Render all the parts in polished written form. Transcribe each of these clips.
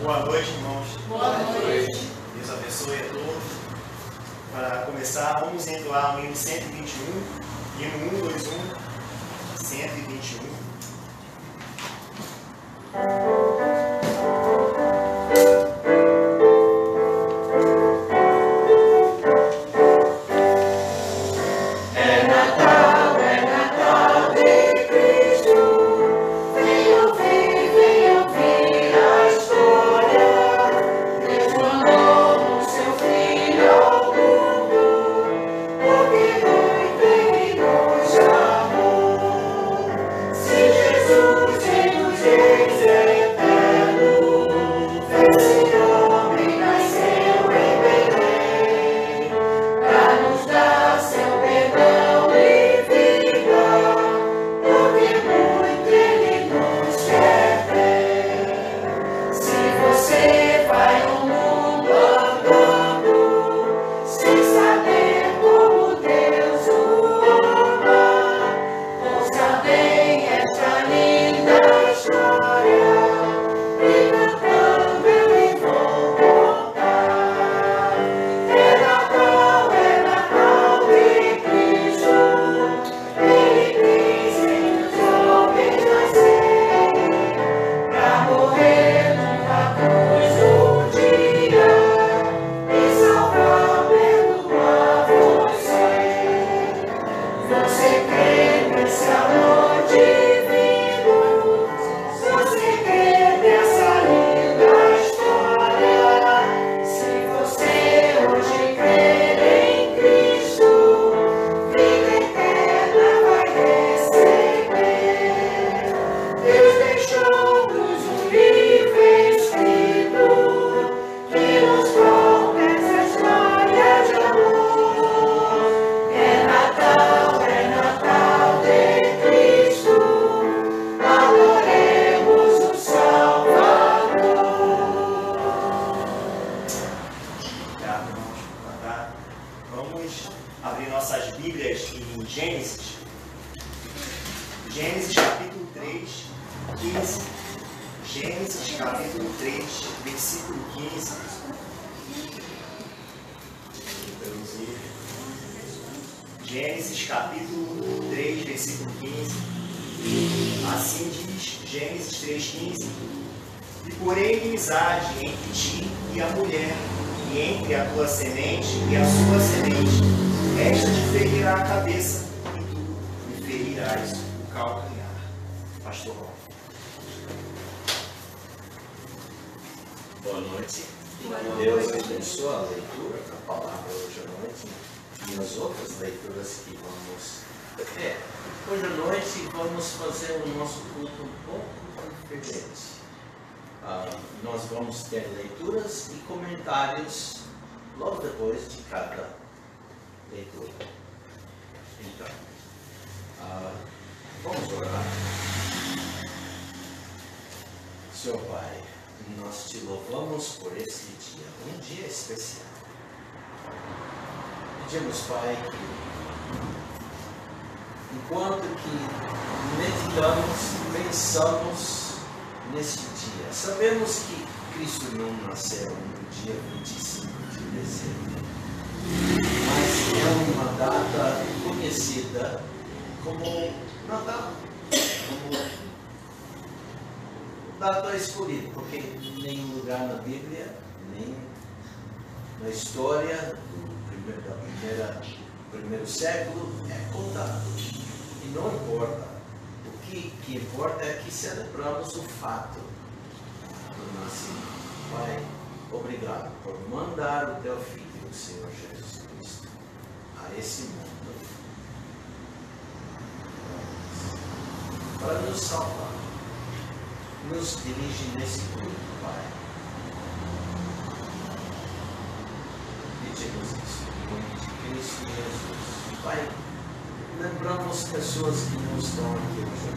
Boa noite, irmãos. Boa noite. Deus abençoe a todos. Para começar, vamos entoar o hino 121, hino 121, 121. Gênesis capítulo 3, versículo 15. Assim diz Gênesis 3,15: E porém inimizade entre ti e a mulher, e entre a tua semente e a sua semente. Esta te ferirá a cabeça, e tu me ferirás o calcanhar. Pastor Ron. Boa noite. Deus abençoe a leitura da palavra hoje à noite e as outras leituras que vamos ter. Hoje à noite vamos fazer o nosso culto um pouco diferente. Nós vamos ter leituras e comentários logo depois de cada leitura. Então, vamos orar. Senhor Pai, nós te louvamos por esse dia, um dia especial. Pedimos, Pai, que enquanto que meditamos, pensamos neste dia, sabemos que Cristo não nasceu no dia 25 de dezembro, mas é uma data conhecida como Natal, como data escolhida, porque em nenhum lugar na Bíblia, nem na história do primeiro século é contado. E não importa. O que importa é que celebramos o fato do nascimento. Pai, obrigado por mandar o teu Filho, o Senhor Jesus Cristo, a esse mundo para nos salvar. Nos dirige nesse culto, Pai. Pedimos isso em nome de Cristo Jesus. Pai, lembramos pessoas que não estão aqui hoje.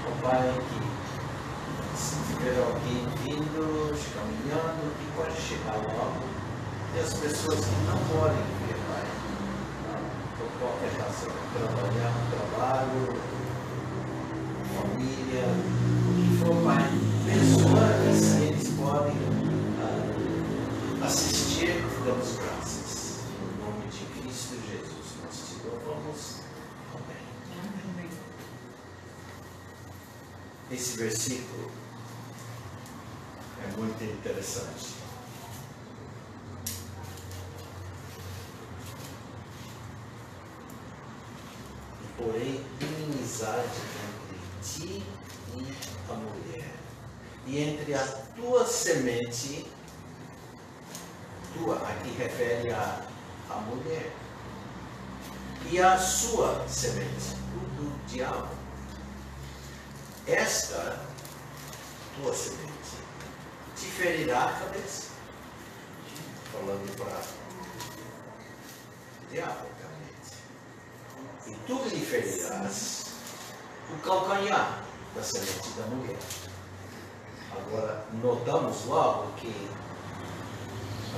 Ó Pai, que se tiver alguém vindo, caminhando, que pode chegar logo. E as pessoas que não podem vir, Pai, por qualquer razão, trabalho, família, o que for, Pai, abençoa que eles podem esse versículo é muito interessante. Porém, inimizade entre ti e a mulher, e entre a tua semente, tua, aqui refere a mulher, e a sua semente, do diabo. Esta tua semente te ferirá a cabeça, falando para o diabo. E tu lhe ferirás o calcanhar da semente da mulher. Agora, notamos logo que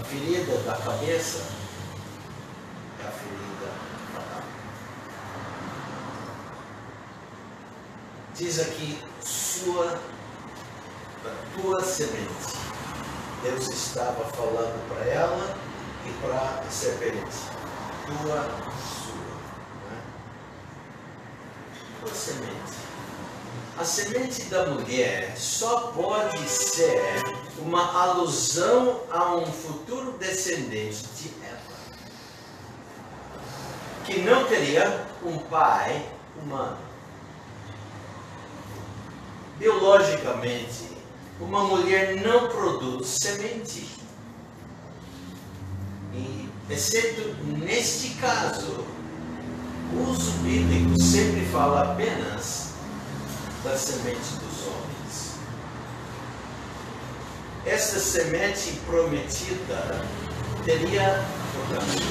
a ferida da cabeça é a ferida fatal. Diz aqui, tua semente. Deus estava falando para ela e para a serpente. Semente. A semente da mulher só pode ser uma alusão a um futuro descendente de Eva, que não teria um pai humano. Biologicamente, uma mulher não produz semente. E, exceto neste caso, o uso bíblico sempre fala apenas da semente dos homens. Esta semente prometida teria, portanto,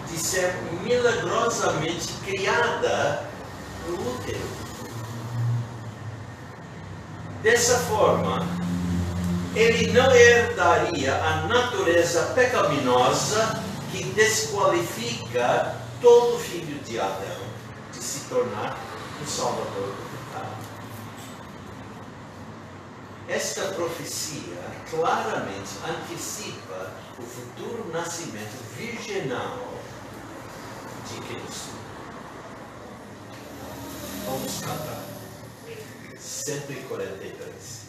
de ser milagrosamente criada no útero. Dessa forma, ele não herdaria a natureza pecaminosa que desqualifica todo filho de Adão de se tornar um salvador do pecado. Esta profecia claramente antecipa o futuro nascimento virginal de Cristo. Vamos cantar. 143.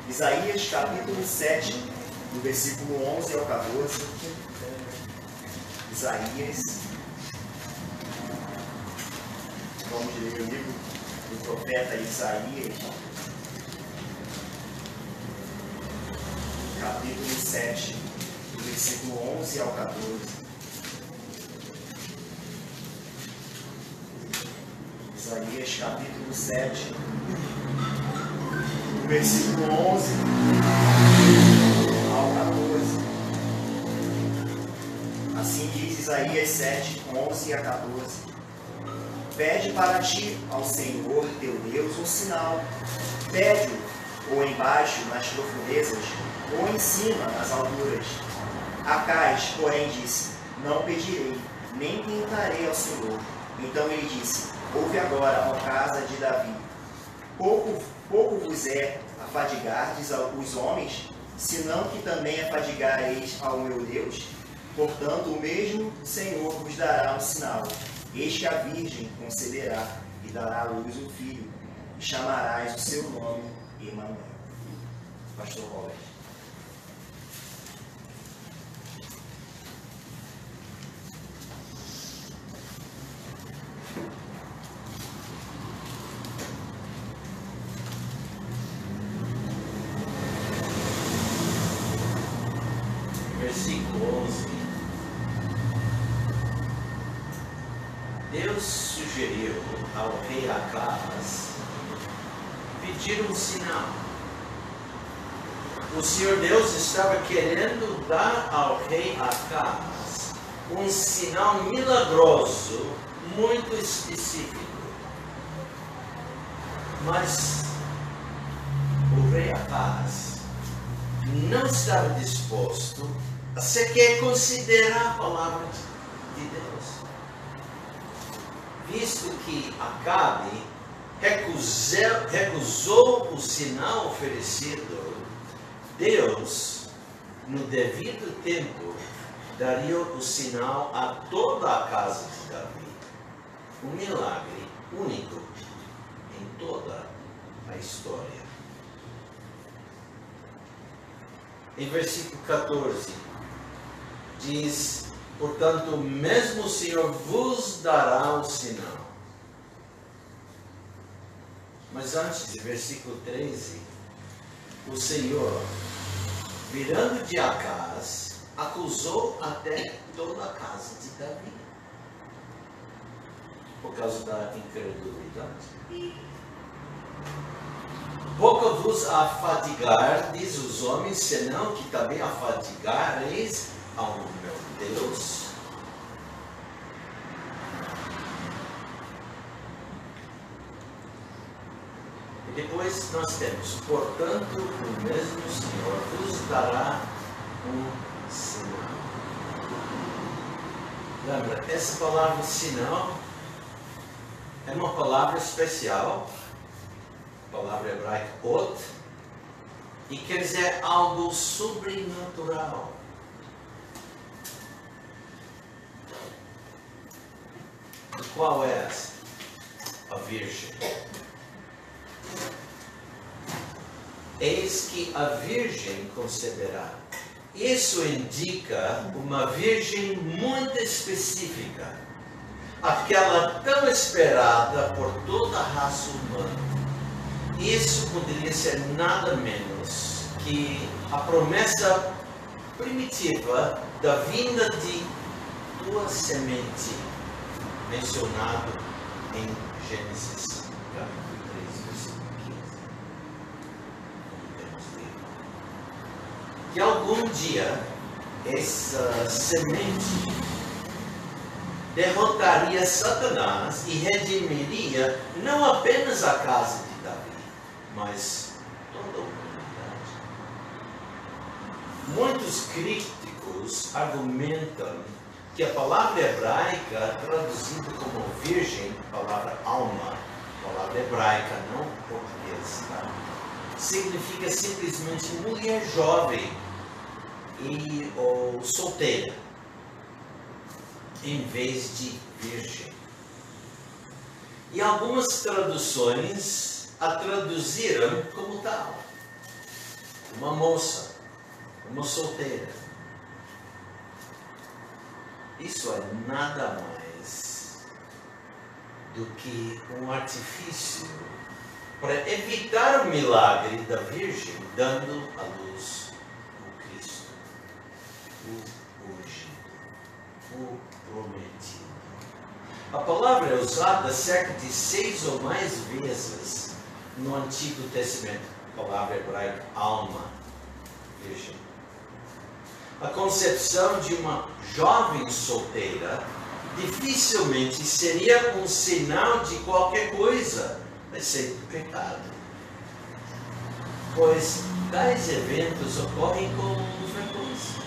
Isaías capítulo 7, do versículo 11 ao 14. Isaías. Vamos ler o livro do profeta Isaías, capítulo 7, do versículo 11 ao 14. Isaías capítulo 7, do versículo 11 ao 14. Assim diz Isaías 7, 11 a 14. Pede para ti, ao Senhor teu Deus, um sinal. Pede-o, ou embaixo, nas profundezas, ou em cima, nas alturas. Acais, porém, disse, não pedirei, nem tentarei ao Senhor. Então ele disse, ouve agora, ó casa de Davi. Pouco vos é afadigardes os homens, senão que também afadigareis ao meu Deus. Portanto, o mesmo Senhor vos dará um sinal. Eis que a Virgem conceberá e dará à luz um filho, e chamarás o seu nome Emanuel. Pastor Robert. Versículo 11. Deus sugeriu ao rei Acaz pedir um sinal. O Senhor Deus estava querendo dar ao rei Acaz um sinal milagroso, muito específico. Mas o rei Acaz não estava disposto a sequer considerar a palavra de Deus. Visto que Acabe recusou o sinal oferecido, Deus, no devido tempo, daria o sinal a toda a casa de Davi. Um milagre único em toda a história. Em versículo 14, diz, portanto, mesmo o Senhor vos dará o sinal. Mas antes, versículo 13, o Senhor, virando de Acaz, acusou até toda a casa de Davi, por causa da incredulidade. Pouco vos afadigardes os homens, senão que também afadigareis ao meu Deus. E depois nós temos, portanto, o mesmo Senhor vos dará um sinal. Lembra, essa palavra sinal é uma palavra especial, a palavra hebraica ot, e quer dizer algo sobrenatural. Qual é essa? A Virgem. Eis que a Virgem conceberá. Isso indica uma Virgem muito específica, aquela tão esperada por toda a raça humana. Isso poderia ser nada menos que a promessa primitiva da vinda de tua semente, mencionado em Gênesis capítulo 3, versículo 15. Que algum dia essa semente derrotaria Satanás e redimiria não apenas a casa de Davi, mas toda a humanidade. Muitos críticos argumentam que a palavra hebraica, traduzida como virgem, palavra alma, palavra hebraica, não português, tá? Significa simplesmente mulher jovem ou solteira, em vez de virgem. E algumas traduções a traduziram como tal. uma moça, uma solteira. Isso é nada mais do que um artifício para evitar o milagre da Virgem dando à luz o Cristo, o ungido, o prometido. A palavra é usada cerca de 6 ou mais vezes no Antigo Testamento. A palavra hebraica alma, virgem. A concepção de uma jovem solteira dificilmente seria um sinal de qualquer coisa, exceto pecado. Pois tais eventos ocorrem com frequência.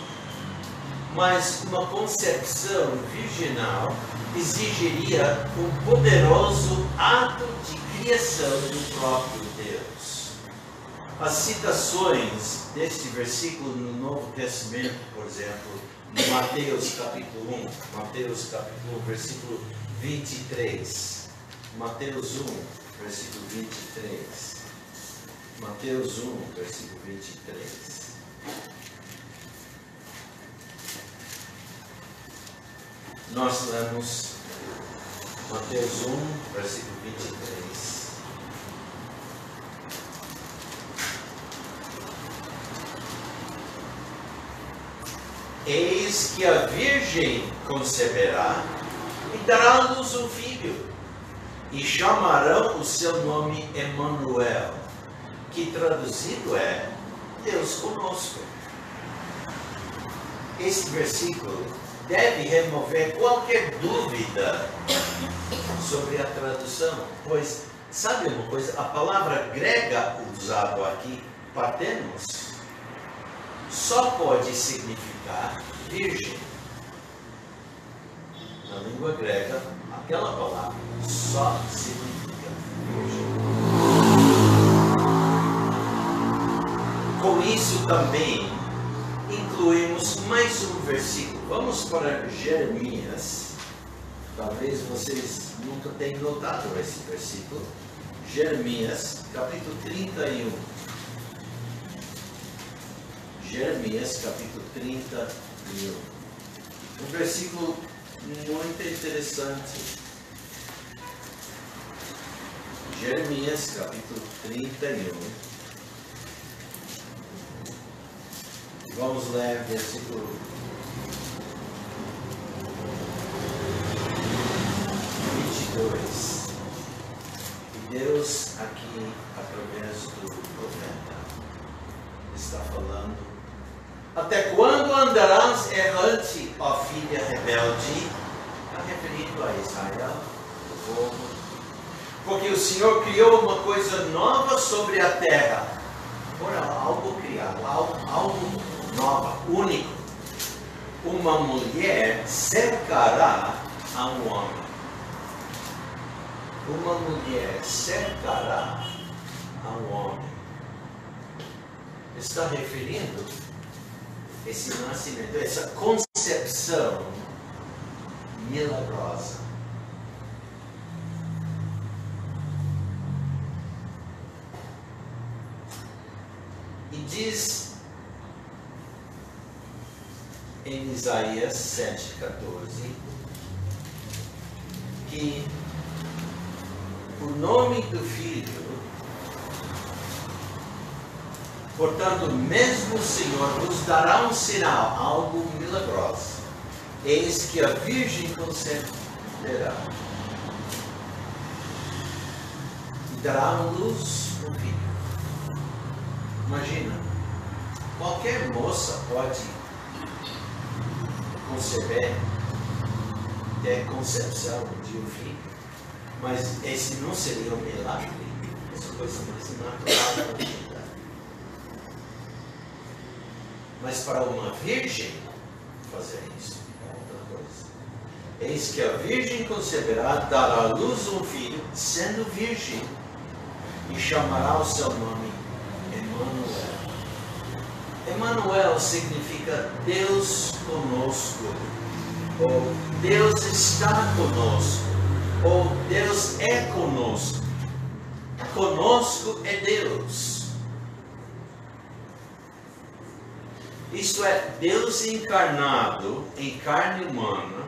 Mas uma concepção virginal exigiria um poderoso ato de criação do próprio Deus. As citações deste versículo no Novo Testamento, por exemplo, em Mateus capítulo 1, Mateus capítulo 1, versículo 23. Mateus 1, versículo 23. Mateus 1, versículo 23. Nós lemos Mateus 1, versículo 23. Eis que a Virgem conceberá e dará à luz um filho, e chamarão o seu nome Emanuel, que traduzido é Deus conosco. Este versículo deve remover qualquer dúvida sobre a tradução, pois, sabe uma coisa? A palavra grega usada aqui, partenos, só pode significar virgem. Na língua grega, aquela palavra só significa virgem. Com isso também incluímos mais um versículo. Vamos para Jeremias. Talvez vocês nunca tenham notado esse versículo. Jeremias, capítulo 31. Jeremias, capítulo 31. Um versículo muito interessante. Jeremias, capítulo 31. Vamos ler versículo 22. E Deus aqui, através do profeta, está falando: até quando andarás errante, ó filha rebelde? Está referindo a Israel, o povo. Porque o Senhor criou uma coisa nova sobre a terra. Ora, algo criado, algo nova, único. Uma mulher cercará a um homem. Uma mulher cercará a um homem. Está referindo esse nascimento, essa concepção milagrosa. E diz em Isaías 7,14 que o nome do filho, portanto, mesmo o Senhor nos dará um sinal, algo milagroso. Eis que a Virgem conceberá e dará à luz um filho. Imagina, qualquer moça pode conceber, ter concepção de um filho, mas esse não seria um milagre, essa coisa mais natural da vida. Mas para uma virgem fazer isso é outra coisa. Eis que a virgem conceberá, dará à luz um filho, sendo virgem, e chamará o seu nome Emanuel. Emanuel significa Deus conosco, ou Deus está conosco, ou Deus é conosco. Conosco é Deus. Isto é, Deus encarnado em carne humana,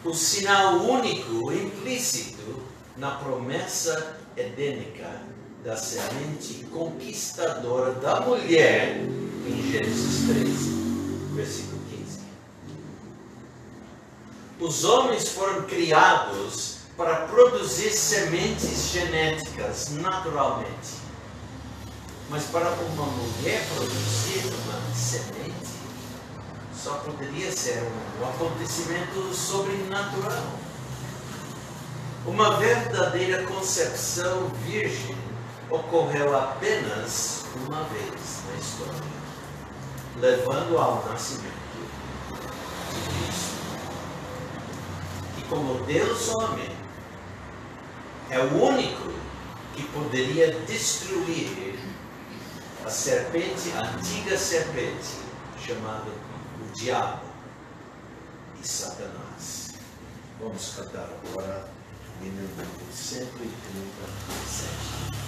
o sinal único, implícito, na promessa edênica da semente conquistadora da mulher, em Gênesis 13, versículo 15. Os homens foram criados para produzir sementes genéticas naturalmente. Mas para uma mulher produzir uma semente, só poderia ser um acontecimento sobrenatural. Uma verdadeira concepção virgem ocorreu apenas uma vez na história, levando ao nascimento de Cristo. E como Deus homem é o único que poderia destruir a serpente, a antiga serpente, chamada o diabo e Satanás. Vamos cantar agora o hino 137.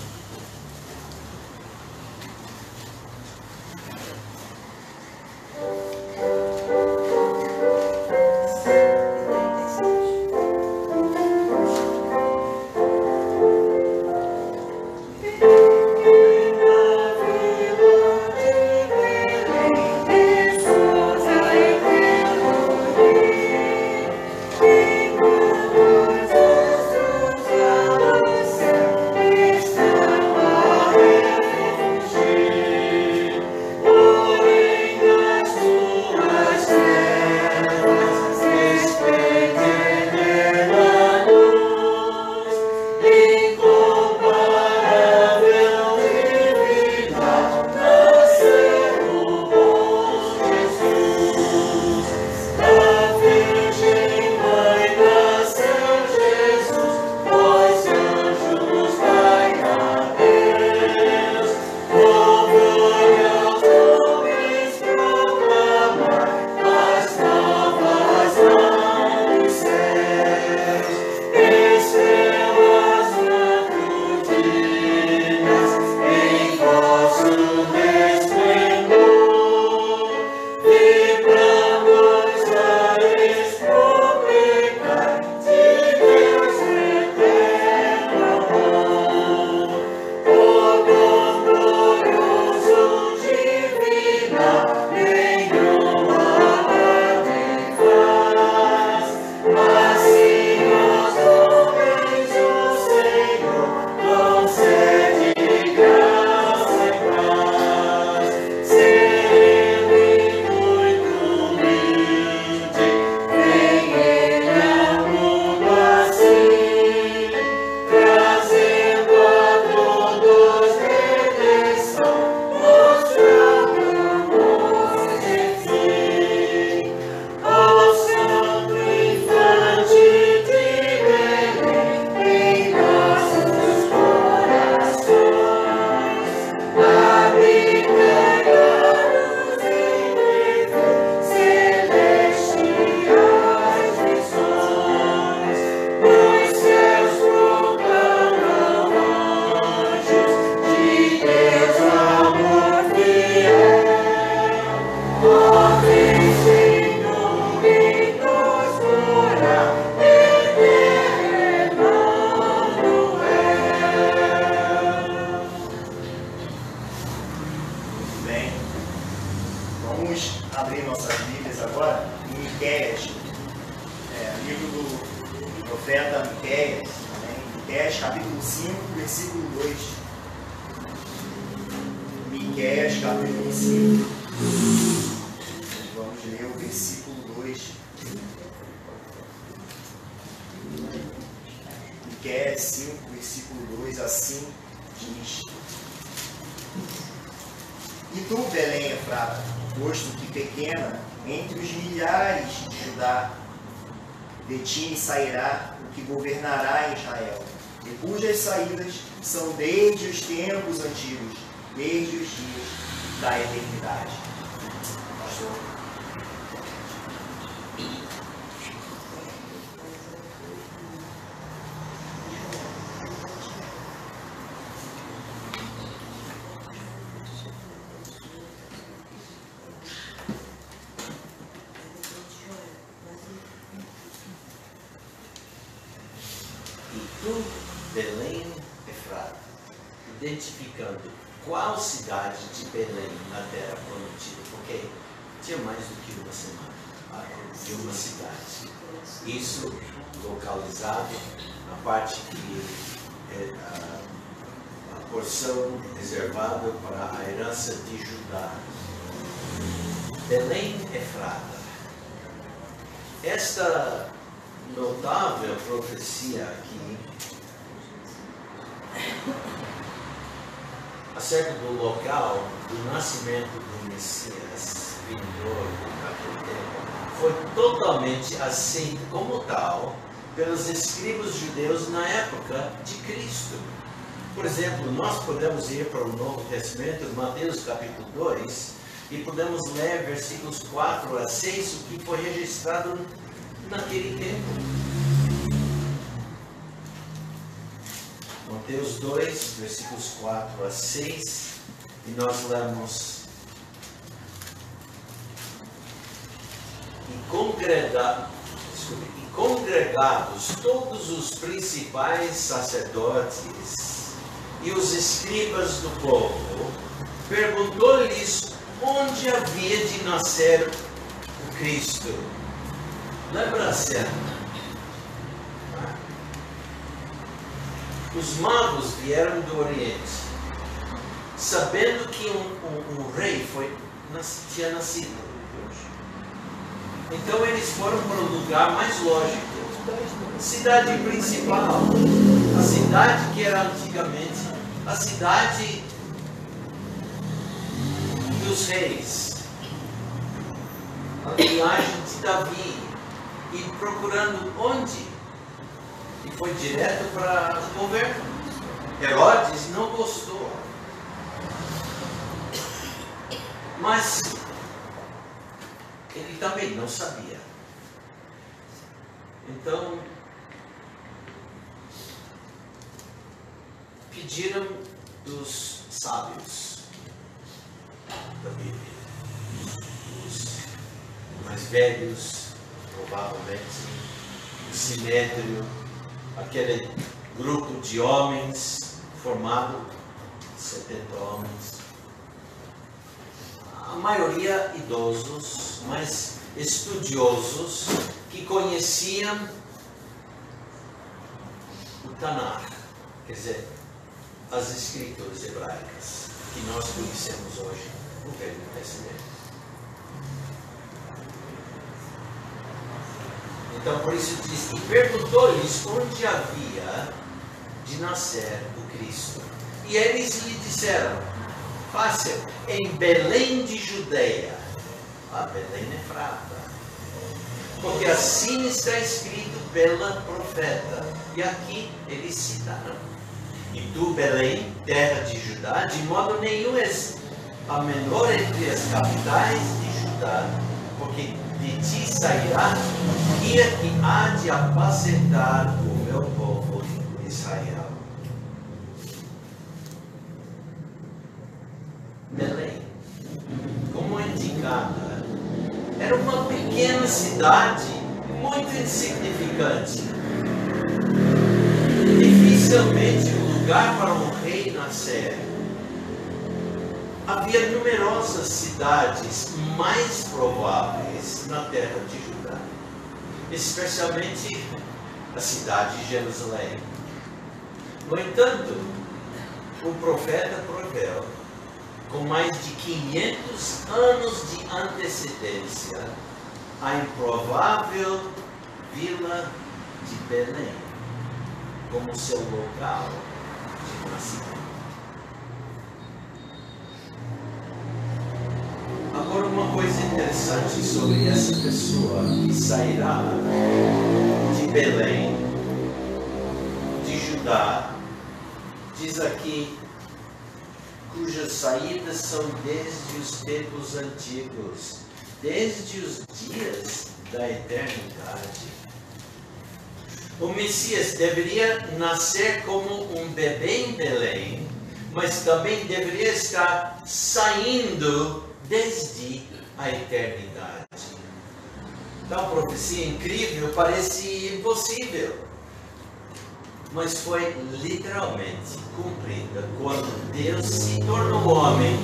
Miqueias, capítulo 5, versículo 2. Miqueias, capítulo 5. Vamos ler o versículo 2. Miqueias 5, versículo 2, assim diz: E tu, Belém Efrata, posto que pequena entre os milhares de Judá, de ti sairá o que governará em Israel, e cujas saídas são desde os tempos antigos, desde os dias da eternidade. Pastor. identificando qual cidade de Belém na terra prometida, porque tinha mais do que uma semana, de uma cidade. Isso localizado na parte que é a porção reservada para a herança de Judá. Belém Efrata. Esta notável profecia aqui acerca do local do nascimento do Messias vindouro naquele tempo foi totalmente aceita como tal pelos escribas judeus na época de Cristo. Por exemplo, nós podemos ir para o Novo Testamento, Mateus capítulo 2, e podemos ler versículos 4 a 6, o que foi registrado naquele tempo. Mateus 2, versículos 4 a 6, e nós lemos: E congregados todos os principais sacerdotes e os escribas do povo, perguntou-lhes onde havia de nascer o Cristo. Lembra a cena? Os magos vieram do Oriente, sabendo que um rei tinha nascido. Então eles foram para o lugar mais lógico, a cidade principal, a cidade que era antigamente a cidade dos reis, a linhagem de Davi, e procurando onde, e foi direto para o governo. Herodes não gostou, mas ele também não sabia. Então, pediram dos sábios da Bíblia, os mais velhos, provavelmente, o Sinédrio, aquele grupo de homens formado, 70 homens, a maioria idosos, mas estudiosos, que conheciam o Tanar, quer dizer, as escrituras hebraicas, que nós conhecemos hoje no Velho Testamento. Então, por isso diz, e perguntou-lhes onde havia de nascer o Cristo. E eles lhe disseram, fácil, em Belém de Judeia, a Belém Efrata, porque assim está escrito pela profeta. E aqui eles citaram: e tu, Belém, terra de Judá, de modo nenhum és a menor entre as capitais de Judá, porque de ti sairá o guia que há de apacentar o meu povo Israel. Belém, como indicada, era uma pequena cidade muito insignificante. Dificilmente um lugar para um rei nascer. Havia numerosas cidades mais prováveis na terra de Judá, especialmente a cidade de Jerusalém. No entanto, o profeta proveu, com mais de 500 anos de antecedência, a improvável vila de Belém como seu local de nascimento. Agora, uma coisa interessante sobre essa pessoa que sairá de Belém, de Judá, diz aqui, cujas saídas são desde os tempos antigos, desde os dias da eternidade. O Messias deveria nascer como um bebê em Belém, mas também deveria estar saindo desde a eternidade. Tal profecia incrível parece impossível. mas foi literalmente cumprida quando Deus se tornou homem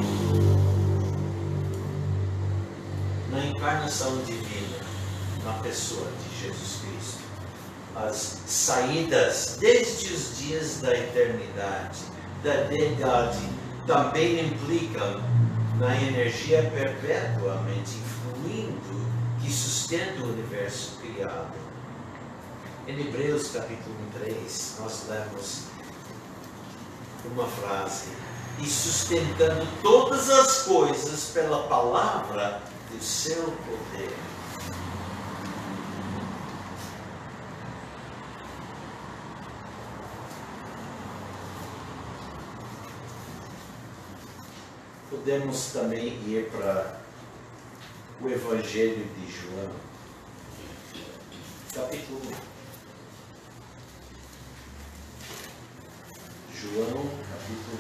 na encarnação divina, na pessoa de Jesus Cristo. As saídas desde os dias da eternidade, da deidade, também implicam na energia perpetuamente fluindo que sustenta o universo criado. Em Hebreus capítulo 3, nós lemos uma frase: e sustentando todas as coisas pela palavra do seu poder. Podemos também ir para o Evangelho de João, capítulo 1. João, capítulo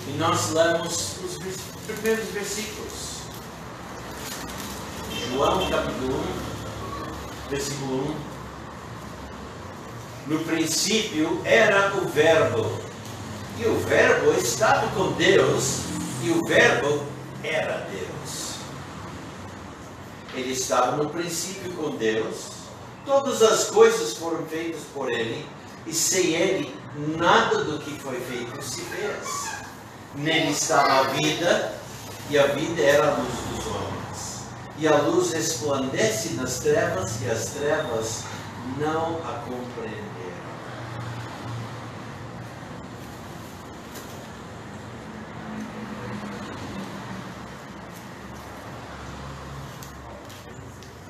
1. E nós lemos os primeiros versículos. João, capítulo 1, versículo 1. No princípio era o Verbo, e o Verbo estava com Deus, e o Verbo era Deus. Ele estava no princípio com Deus, todas as coisas foram feitas por Ele, e sem Ele nada do que foi feito se fez. Nele estava a vida, e a vida era a luz dos homens. E a luz resplandece nas trevas, e as trevas não a compreenderam.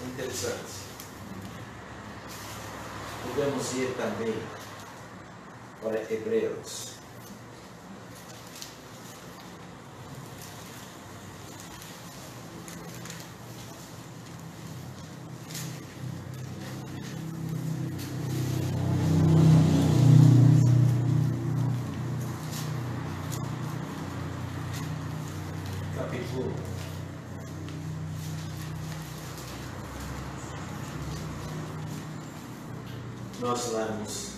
Interessante. Podemos ir também para Hebreus. Capítulo 1. Nós lemos: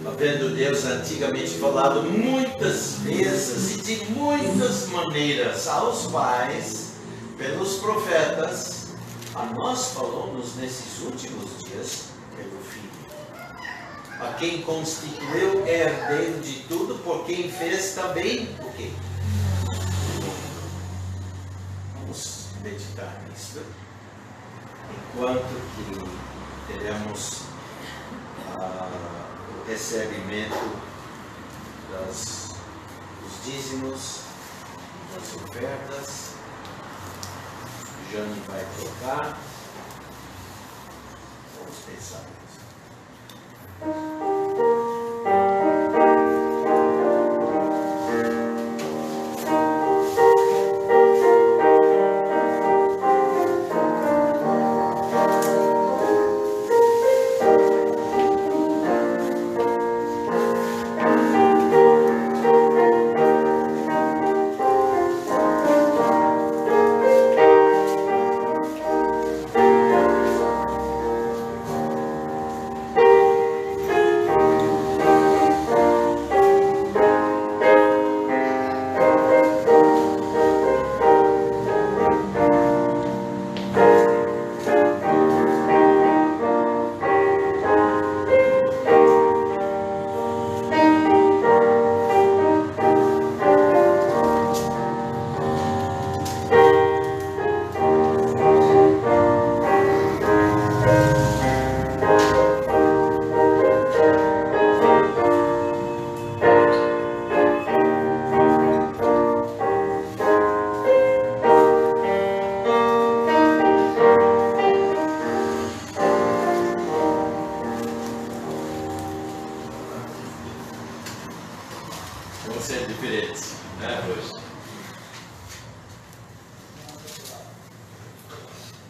havendo Deus antigamente falado muitas vezes e de muitas maneiras aos pais, pelos profetas, a nós falou-nos nesses últimos dias pelo Filho, a quem constituiu herdeiro de tudo, por quem fez também o quê? Vamos meditar nisso. Enquanto que teremos o recebimento dos dízimos, das ofertas, Jane vai tocar. Vamos pensar nisso. Vão ser diferentes, né, hoje.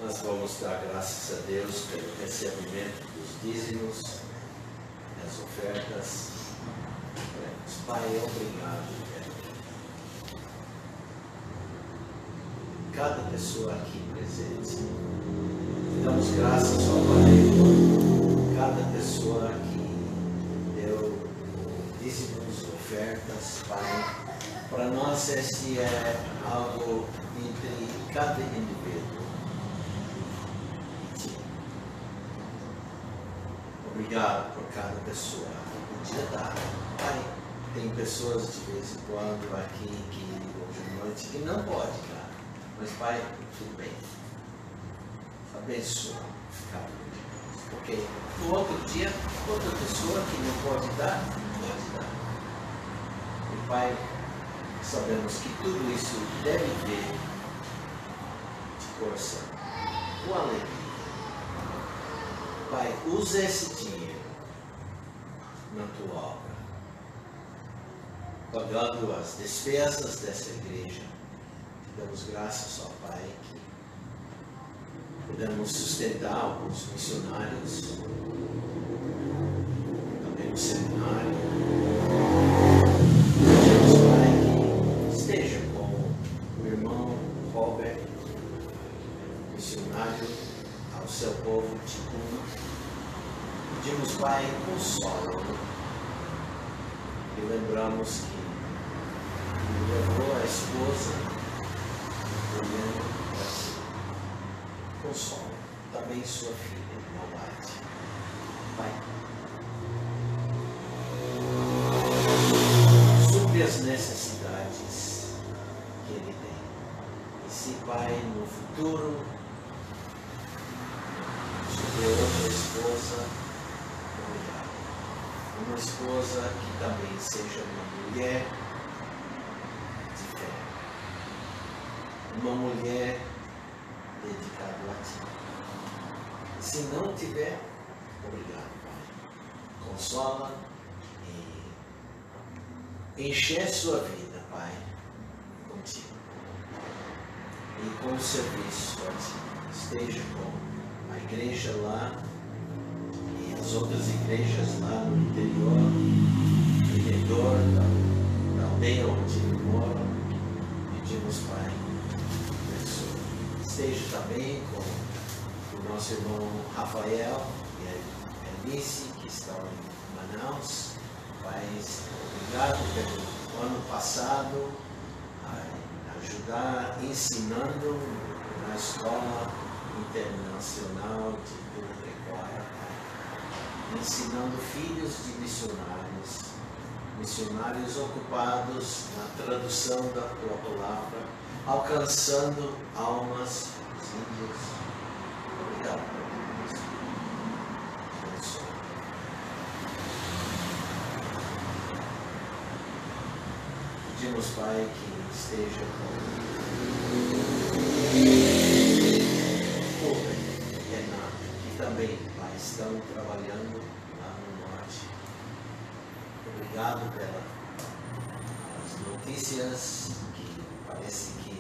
Nós vamos dar graças a Deus pelo recebimento dos dízimos, das ofertas. Pai, obrigado. Cada pessoa aqui presente. Damos graças ao Pai por cada pessoa que deu dízimos, ofertas, Pai. Para nós esse é algo entre cada indivíduo. Obrigado por cada pessoa que podia dar. Pai, tem pessoas de vez em quando aqui que hoje à noite que não pode dar. Mas Pai, tudo bem. Abençoa cada um de nós. Porque no outro dia, outra pessoa que não pode dar, pode dar. E Pai, sabemos que tudo isso deve vir de coração, com alegria. Pai, usa esse dinheiro na tua obra, pagando as despesas dessa igreja. Damos graças ao Pai que podemos sustentar alguns missionários, também no seminário. Pedimos, Pai, que esteja com o irmão Robert, missionário ao seu povo de Cuba. Pedimos, Pai, consola-o. E lembramos que ele levou a esposa olhando para si. Consola também sua filha, Maldade. Pai, supre as necessidades que ele tem. E se, Pai, no futuro supre outra esposa, obrigado. Uma esposa que também seja uma mulher de fé. Uma mulher dedicada a ti. E se não tiver, obrigado, Pai. Consola e enche sua vida, Pai, contigo. E com o serviço a ti. Esteja com a igreja lá e as outras igrejas lá no interior, no redor da aldeia onde ele mora. Pedimos, Pai, abençoe. Esteja também com o nosso irmão Rafael e a Eunice, que estão em Manaus. Pai, obrigado pelo ano passado a ajudar ensinando na escola internacional de Pecuária, ensinando filhos de missionários ocupados na tradução da tua palavra, alcançando almas dos índios. Obrigado por isso. Abençoe. Pedimos, Pai, que esteja com Renato, que também, Pai, estão trabalhando lá no norte. Obrigado pelas notícias, que parece que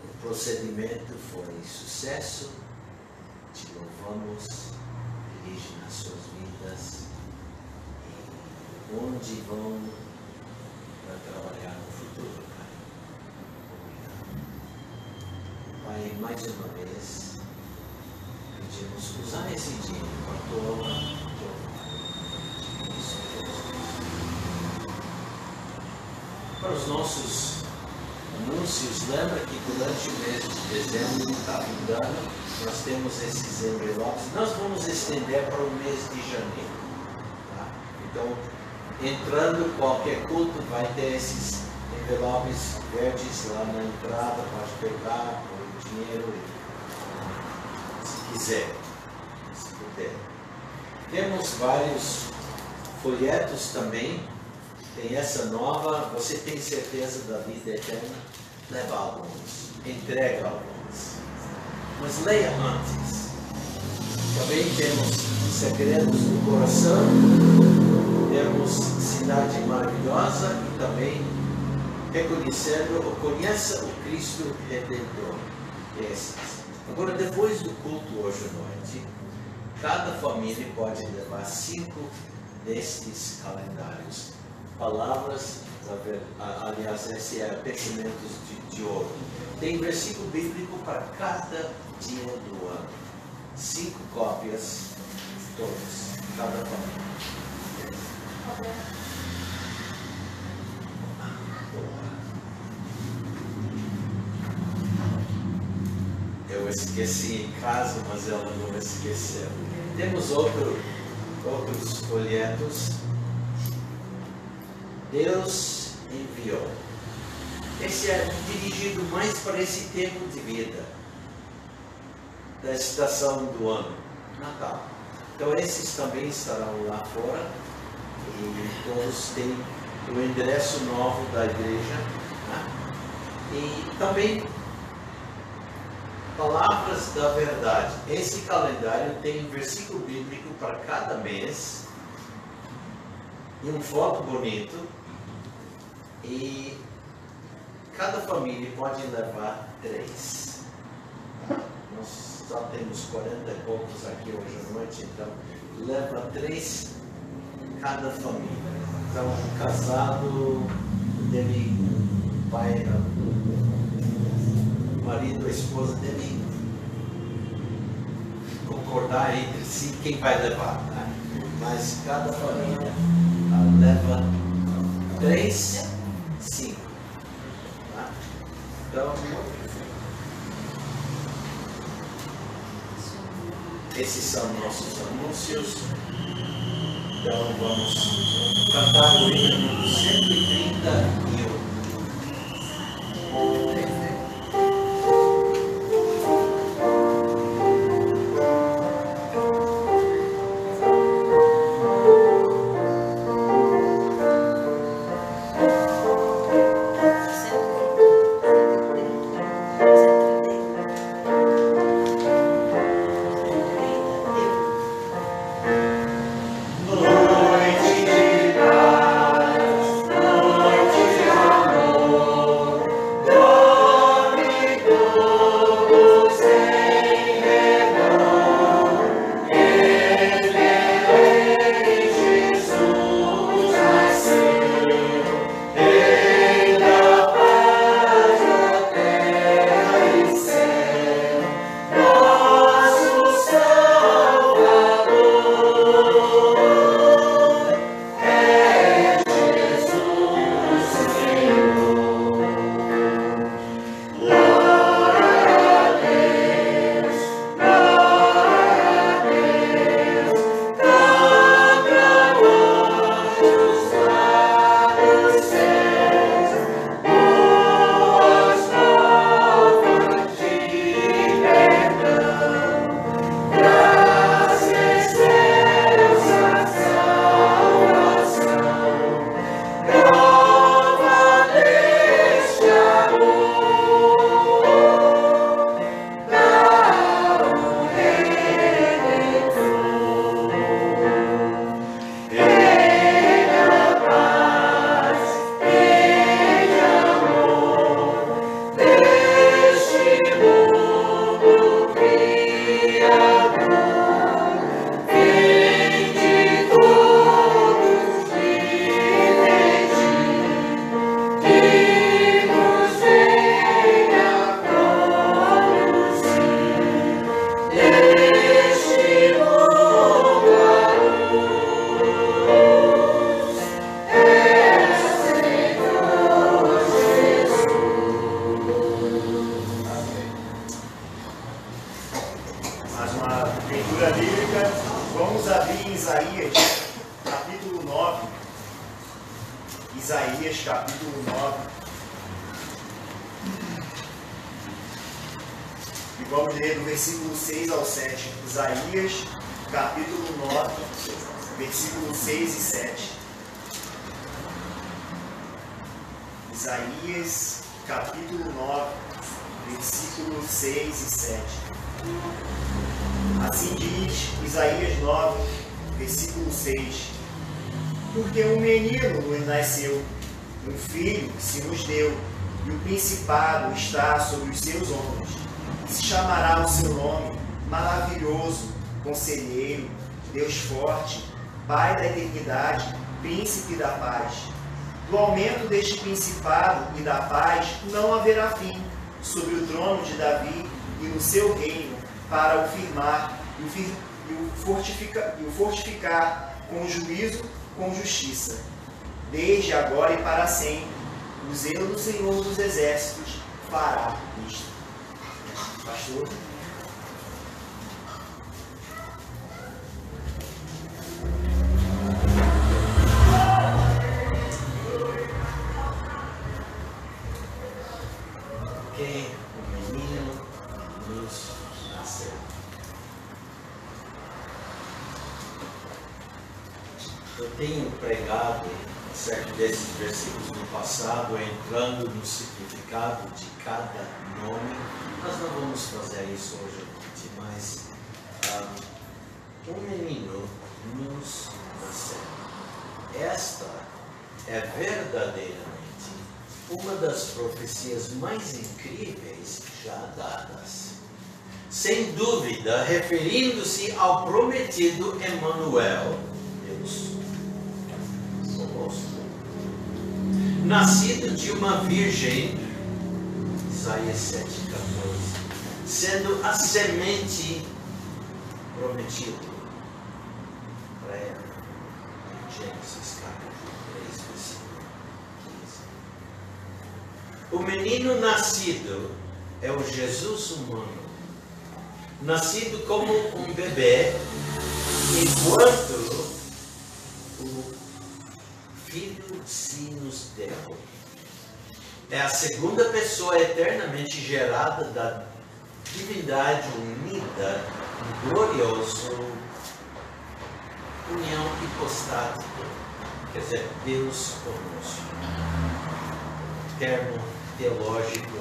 o procedimento foi sucesso. Te louvamos, dirige nas suas vidas e onde vão para trabalhar no futuro, Pai. Obrigado. Pai, mais uma vez, pedimos usar esse dinheiro para a tua obra. Para os nossos anúncios, lembra que durante o mês de dezembro, está findando, nós temos esses envelopes. Nós vamos estender para o mês de janeiro. Tá? Então, entrando qualquer culto, vai ter esses envelopes verdes lá na entrada, pode pegar, pôr o dinheiro, se quiser, se puder. Temos vários folhetos também. Tem essa nova, você tem certeza da vida eterna? Leva alguns, entrega alguns. Mas leia antes. Também temos segredos do coração, temos cidade maravilhosa e também reconhecendo, conheça o Cristo Redentor. Esses. Agora, depois do culto hoje à noite, cada família pode levar 5 destes calendários palavras, aliás, esse é pensamentos de ouro. Tem versículo bíblico para cada dia do ano. 5 cópias, todas, cada família. Eu esqueci em casa, mas ela não esqueceu. Temos outros folhetos. Deus enviou. Esse é dirigido mais para esse tempo de vida, da estação do ano, Natal. Então esses também estarão lá fora e todos têm o endereço novo da igreja, né? E também palavras da verdade. Esse calendário tem versículo bíblico para cada mês e um foto bonito, e cada família pode levar 3. Nós só temos 40 e poucos aqui hoje à noite, então leva 3 cada família. Então um casado deve, o marido ou a esposa deve concordar entre si quem vai levar, né? Mas cada família leva 3, 5. Tá? Então, esses são nossos anúncios. Então vamos cantar o hino 131. Isaías capítulo 9. E vamos ler do versículo 6 ao 7. Isaías capítulo 9, versículo 6 e 7. Isaías capítulo 9, versículo 6 e 7. Assim diz Isaías 9, versículo 6. Porque um menino nos nasceu, um filho se nos deu, e o principado está sobre os seus ombros. E se chamará o seu nome, Maravilhoso, Conselheiro, Deus Forte, Pai da Eternidade, Príncipe da Paz. Do aumento deste principado e da paz não haverá fim sobre o trono de Davi e no seu reino, para o firmar e o fortificar com juízo, com justiça, desde agora e para sempre. O zelo do Senhor dos Exércitos fará isto. Pastor? Que o menino nos nasceu. Eu tenho pregado acerca desses versículos no passado, entrando no significado de cada nome. Nós não vamos fazer isso hoje, mas um menino nos nasceu. Esta é verdadeiramente uma das profecias mais incríveis já dadas. Sem dúvida, referindo-se ao prometido Emanuel, Deus conosco, nascido de uma virgem, Isaías 7,14, sendo a semente prometida para ela, Gênesis capítulo 3, versículo 15. O menino nascido é o Jesus humano, nascido como um bebê, enquanto o Filho se nos deu. É a segunda pessoa eternamente gerada da divindade unida em glorioso união hipostática, quer dizer, Deus conosco. Termo teológico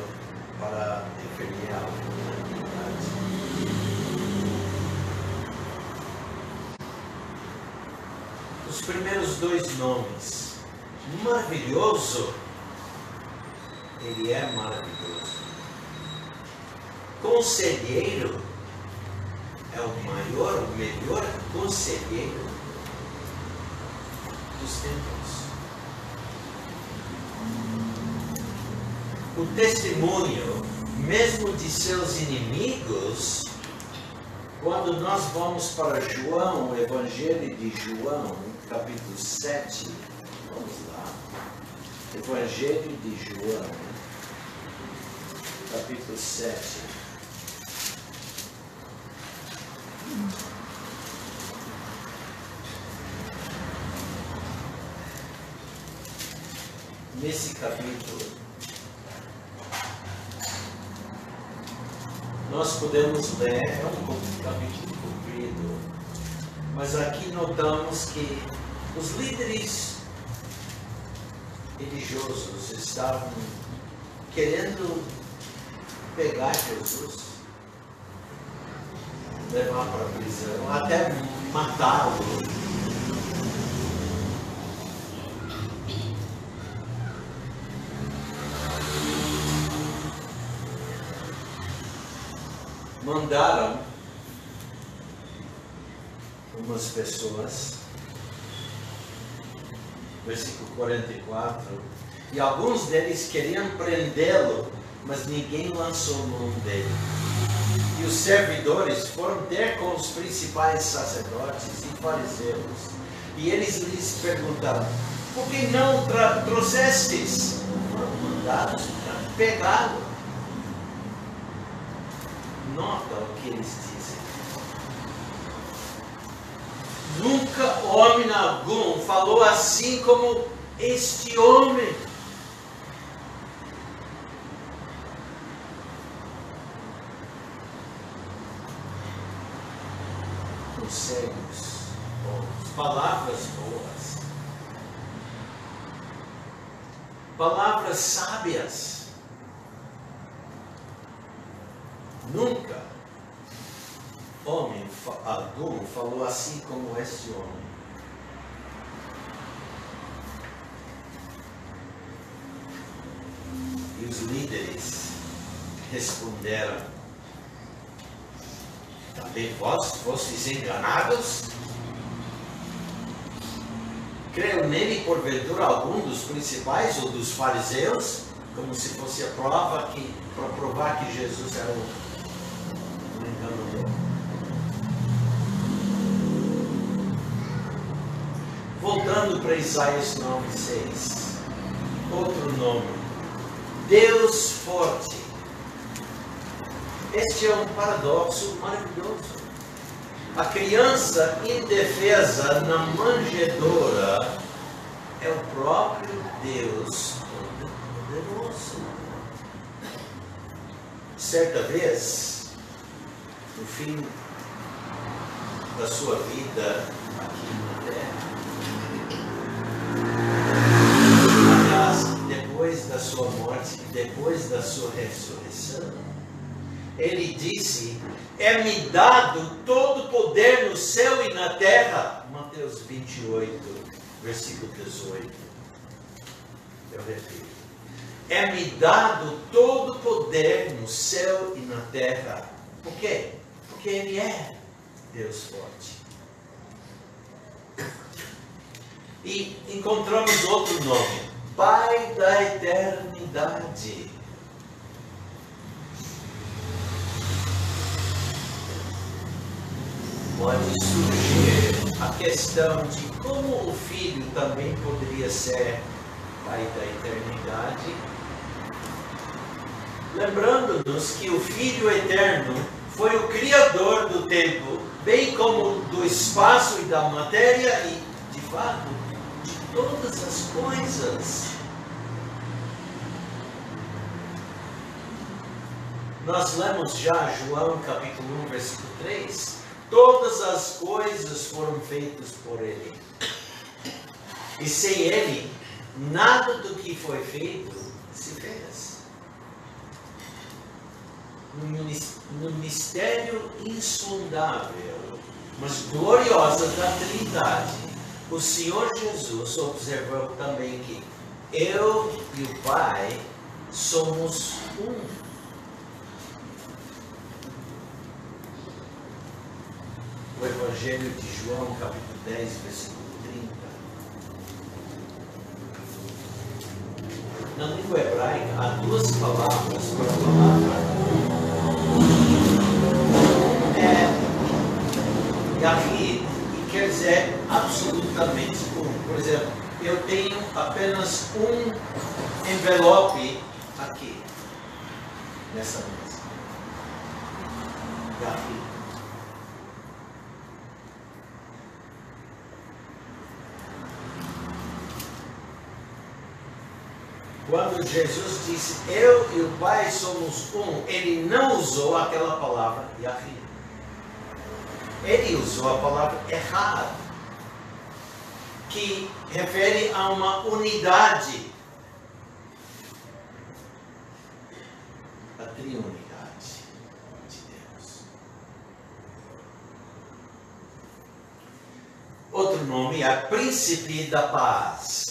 para referir à unidade. Os primeiros dois nomes, maravilhoso, ele é maravilhoso. Conselheiro é o maior, o melhor conselheiro dos tempos. O testemunho, mesmo de seus inimigos, quando nós vamos para João, o Evangelho de João, capítulo 7, vamos lá, Evangelho de João, capítulo 7. Nesse capítulo, nós podemos ler, é um capítulo comprido, mas aqui notamos que os líderes religiosos estavam querendo pegar Jesus, levar para a prisão, até matá-lo. Mandaram umas pessoas, versículo 44, e alguns deles queriam prendê-lo, mas ninguém lançou mão dele. E os servidores foram ter com os principais sacerdotes e fariseus, e eles lhes perguntaram: por que não trouxestes? Foram mandados para pegá-lo. Nota o que eles dizem. Nunca homem algum falou assim como este homem. Conselhos bons, palavras boas, palavras sábias. Nunca homem algum falou assim como este homem. E os líderes responderam: também vós fostes enganados? creu nele porventura algum dos principais ou dos fariseus, como se fosse a prova para provar que Jesus era um enganador. Voltando para Isaías 9:6, outro nome, Deus forte. Este é um paradoxo maravilhoso. A criança indefesa na manjedoura é o próprio Deus Todo-Poderoso. Certa vez, no fim da sua vida aqui na terra, aliás, depois da sua morte, depois da sua ressurreição, ele disse: é-me dado todo o poder no céu e na terra. Mateus 28, versículo 18. Eu repito. É-me dado todo o poder no céu e na terra. Por quê? Porque Ele é Deus forte. E encontramos outro nome, Pai da eternidade. Pode surgir a questão de como o Filho também poderia ser Pai da eternidade. Lembrando-nos que o Filho eterno foi o Criador do tempo, bem como do espaço e da matéria e, de fato, de todas as coisas. Nós lemos já João capítulo 1, versículo 3. Todas as coisas foram feitas por Ele. E sem Ele, nada do que foi feito se fez. No mistério insondável, mas gloriosa da Trindade, o Senhor Jesus observou também que eu e o Pai somos um. O Evangelho de João, capítulo 10, versículo 30. Na língua hebraica, há duas palavras para a palavra Yahid, e quer dizer absolutamente um. Por exemplo, eu tenho apenas um envelope aqui, nessa mesa. Yahid. Quando Jesus disse, eu e o Pai somos um, ele não usou aquela palavra Yahid. Ele usou a palavra Echad, que refere a uma unidade, a triunidade de Deus. Outro nome é Príncipe da Paz.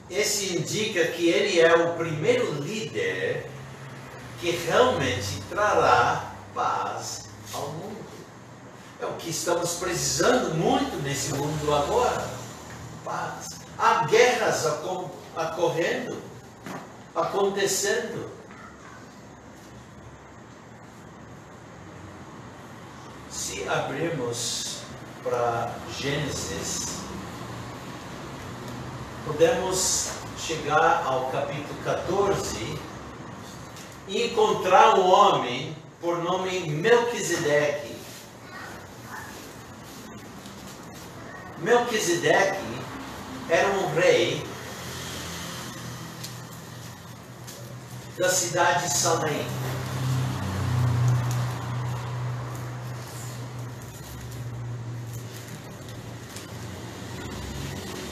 Esse indica que ele é o primeiro líder que realmente trará paz ao mundo. É o que estamos precisando muito nesse mundo agora. Paz. Há guerras ocorrendo, acontecendo. Se abrirmos para Gênesis, podemos chegar ao capítulo 14 e encontrar um homem por nome Melquisedeque. Melquisedeque era um rei da cidade de Salém.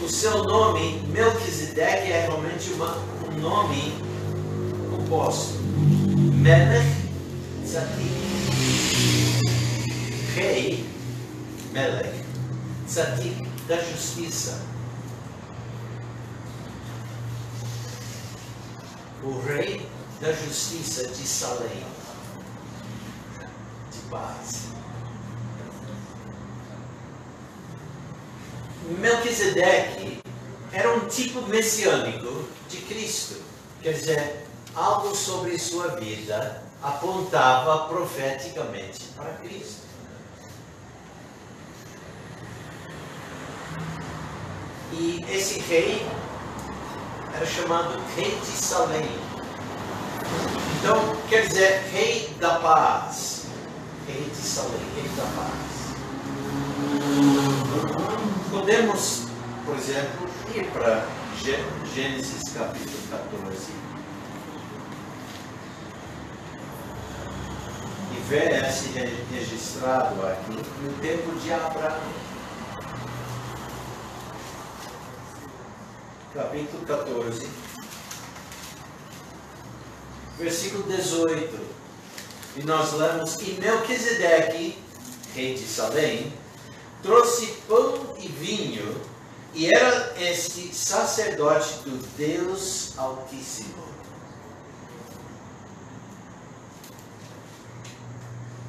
O seu nome, Melquisedeque, é realmente um nome composto. Melech Tzadik. Rei, Melech. Tzadik, da justiça. O rei da justiça de Salém. De paz. Melquisedeque era um tipo messiânico de Cristo. Quer dizer, algo sobre sua vida apontava profeticamente para Cristo. E esse rei era chamado Rei de Salém. Então, quer dizer, Rei da Paz. Rei de Salém, Rei da Paz. Podemos, por exemplo, ir para Gênesis capítulo 14 e ver esse registrado aqui no tempo de Abraão. Capítulo 14, versículo 18. E nós lemos: E Melquisedeque, rei de Salém, trouxe pão e vinho, e era este sacerdote do Deus Altíssimo.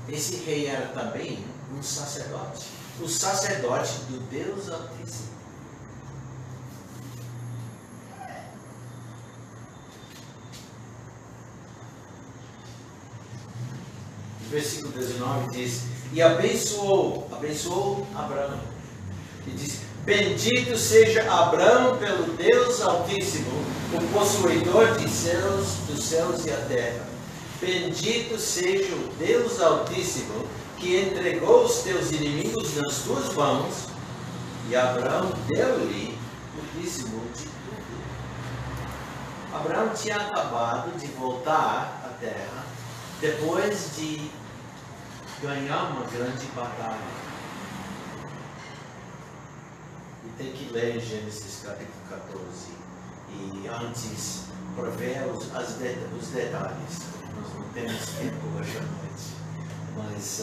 Esse rei era também um sacerdote, o sacerdote do Deus Altíssimo. Versículo 19 diz: E abençoou Abraão. E diz: Bendito seja Abraão pelo Deus Altíssimo, o possuidor dos céus e a terra. Bendito seja o Deus Altíssimo, que entregou os teus inimigos nas tuas mãos. E Abraão deu-lhe o dízimo de tudo. Abraão tinha acabado de voltar à terra depois de ganhar uma grande batalha. E tem que ler Gênesis capítulo 14 e antes para ver os detalhes. Nós não temos tempo hoje à noite, mas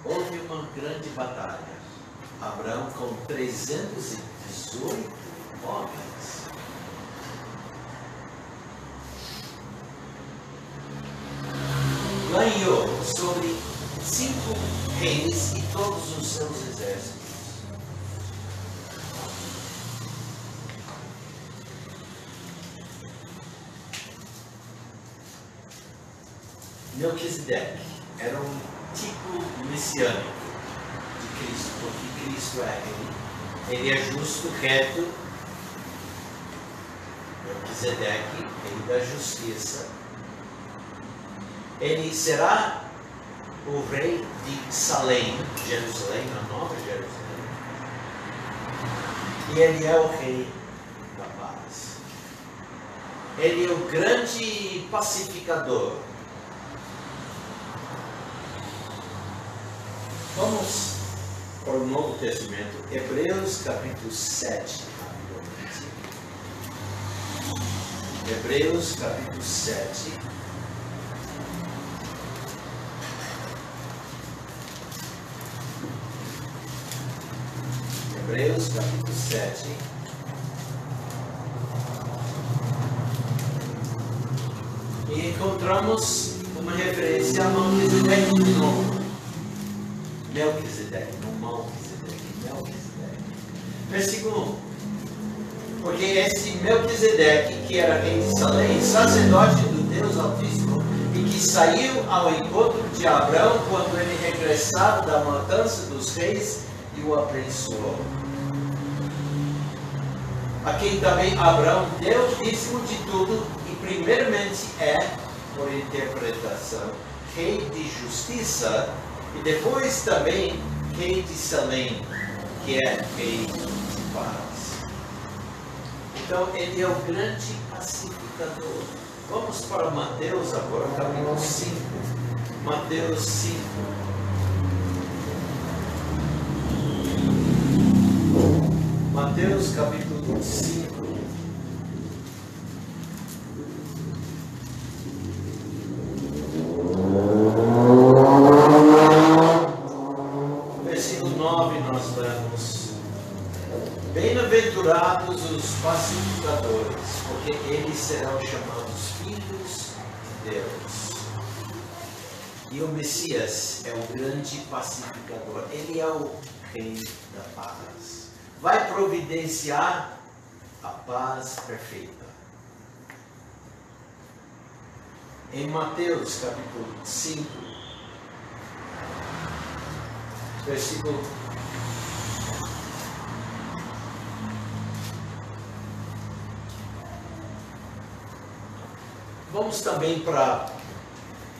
houve uma grande batalha. Abraão com 318 homens. Ganhou sobre 5 reis e todos os seus exércitos. Melquisedeque era um tipo messiânico de Cristo, porque Cristo é rei. Ele é justo, reto. Melquisedeque, rei da justiça. Ele será o rei de Salém, Jerusalém, a nova Jerusalém. E ele é o rei da paz. Ele é o grande pacificador. Vamos para o Novo Testamento, Hebreus capítulo 7. Hebreus capítulo 7. Hebreus capítulo 7. E encontramos uma referência a Melquisedeque de novo. Melquisedeque, não Melquisedeque, Melquisedeque. Versículo 1. Porque esse Melquisedeque, que era rei de Salém, sacerdote do Deus Altíssimo, e que saiu ao encontro de Abraão quando ele regressava da matança dos reis, e o abençoou. A quem também Abraão deu o dízimo de tudo, e primeiramente é, por interpretação, rei de justiça, e depois também rei de Salém, que é rei de paz. Então ele é o grande pacificador. Vamos para Mateus agora, capítulo 5. Mateus 5. Mateus capítulo 5. Versículo 9 nós lemos: Bem-aventurados os pacificadores, porque eles serão chamados filhos de Deus. E o Messias é o grande pacificador, ele é o rei da paz. vai providenciar a paz perfeita. Em Mateus capítulo 5, versículo 1. Vamos também para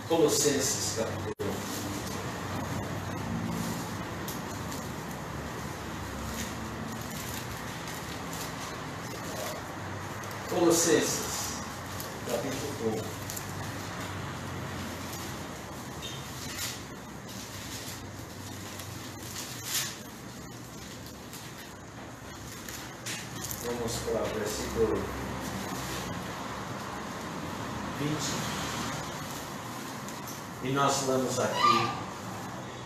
Colossenses capítulo 1. Colossenses capítulo 1. Vamos para o versículo 20. E nós lemos aqui.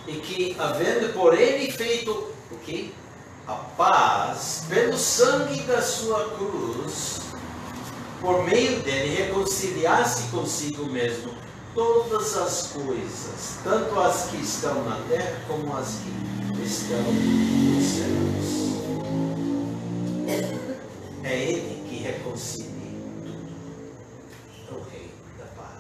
E que, havendo por ele feito o quê? A paz, pelo sangue da sua cruz, por meio dele reconciliasse consigo mesmo todas as coisas, tanto as que estão na terra como as que estão nos céus. É ele que reconcilia tudo. É o Rei da paz.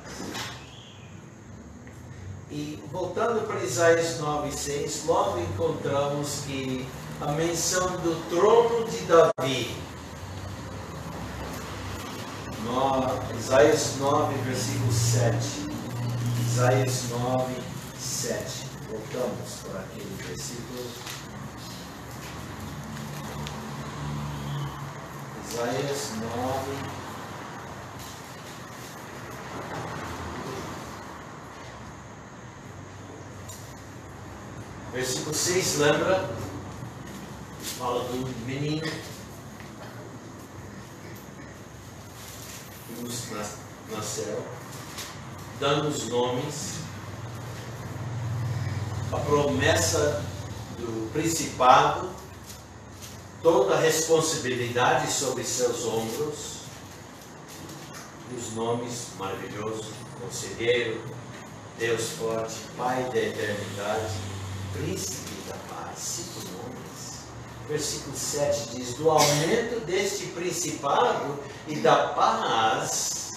E voltando para Isaías 9:6, logo encontramos que a menção do trono de Davi. Isaías 9, versículo 7. Isaías 9, 7. Voltamos para aquele versículo. Isaías 9. Versículo 6, lembra? Fala do menino que nos nasceu, dando os nomes, a promessa do principado, toda a responsabilidade sobre seus ombros, os nomes maravilhosos: Conselheiro, Deus forte, Pai da eternidade, Príncipe da paz. 5 nomes. Versículo 7 diz: do aumento deste principado e da paz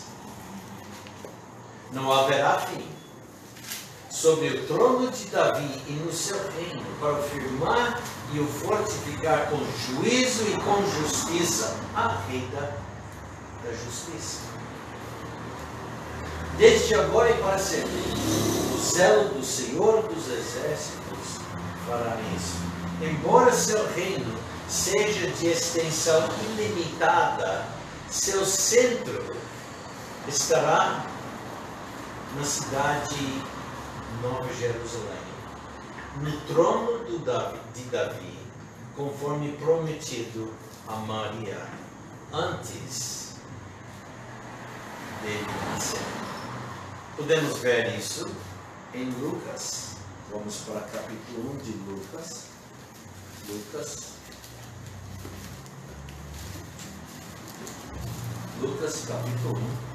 não haverá fim, sobre o trono de Davi e no seu reino, para o firmar e o fortificar com juízo e com justiça, a rei da justiça. Desde agora e para sempre, o zelo do Senhor dos Exércitos fará isso. Embora seu reino seja de extensão ilimitada, seu centro estará na cidade Nova Jerusalém, no trono de Davi, conforme prometido a Maria, antes dele nascer. Podemos ver isso em Lucas. Vamos para o capítulo 1 de Lucas. Lucas capítulo 1.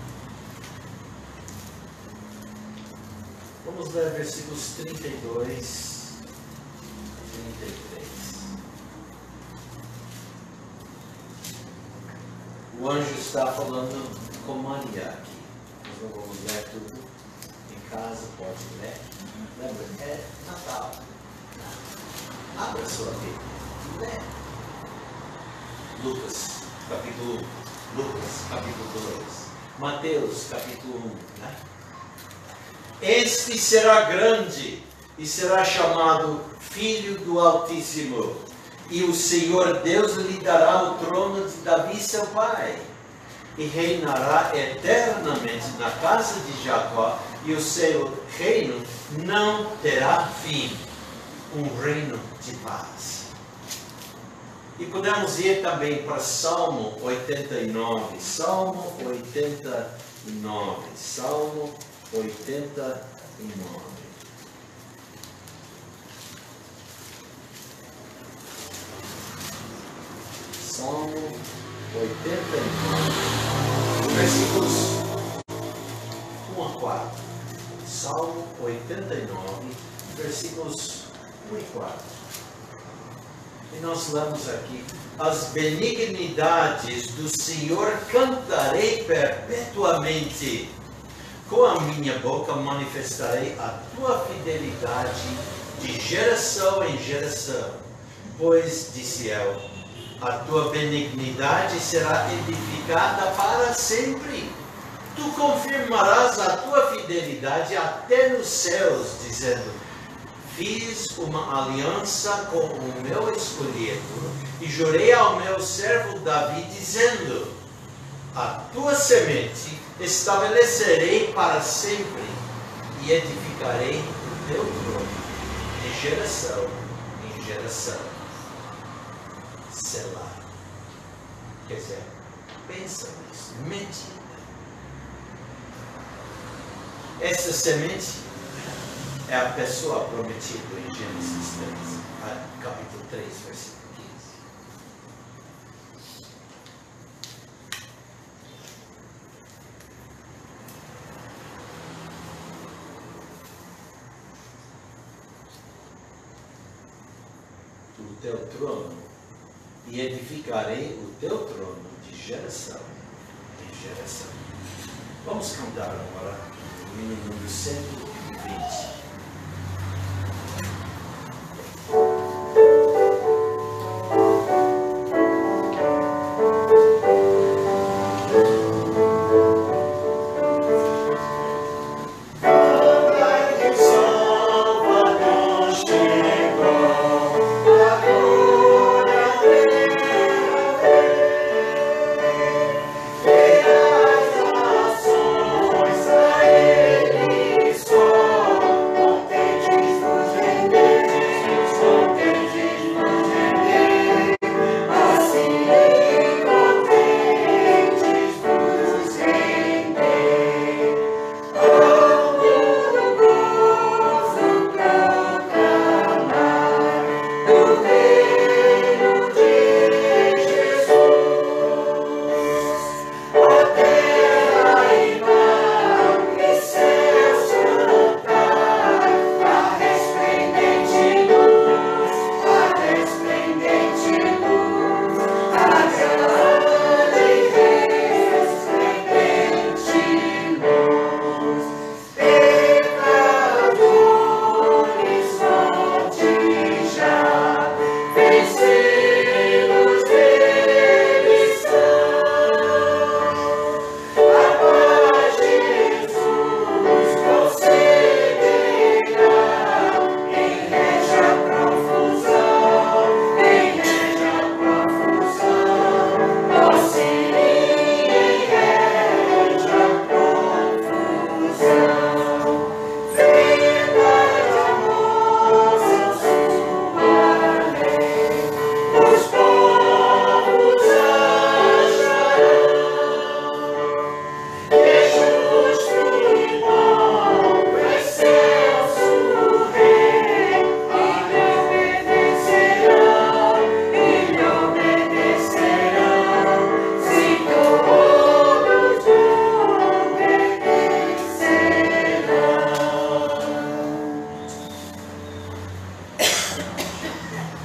Vamos ler versículos 32 e 33. O anjo está falando com Maria aqui. Nós não vamos ler tudo em casa, pode ler. Lembra? É Natal. Abra sua Bíblia e lê. Lucas capítulo 1. Lucas capítulo 2. Mateus capítulo 1. Né? Este será grande e será chamado Filho do Altíssimo, e o Senhor Deus lhe dará o trono de Davi seu pai, e reinará eternamente na casa de Jacó, e o seu reino não terá fim. Um reino de paz. E podemos ir também para Salmo 89. Salmo 89. Salmo 89. Salmo 89. Versículos 1 a 4. Salmo 89, versículos 1 e 4. E nós lemos aqui: as benignidades do Senhor cantarei perpetuamente. Com a minha boca manifestarei a tua fidelidade de geração em geração. Pois, disse eu, a tua benignidade será edificada para sempre. Tu confirmarás a tua fidelidade até nos céus, dizendo: fiz uma aliança com o meu escolhido e jurei ao meu servo Davi, dizendo: a tua semente estabelecerei para sempre e edificarei o teu trono de geração em geração. Selá. Quer dizer, pensa nisso, medita. Essa semente é a pessoa prometida em Gênesis 3, capítulo 3, versículo 15. O teu trono, e edificarei o teu trono de geração em geração. Vamos cantar agora o hino número 120.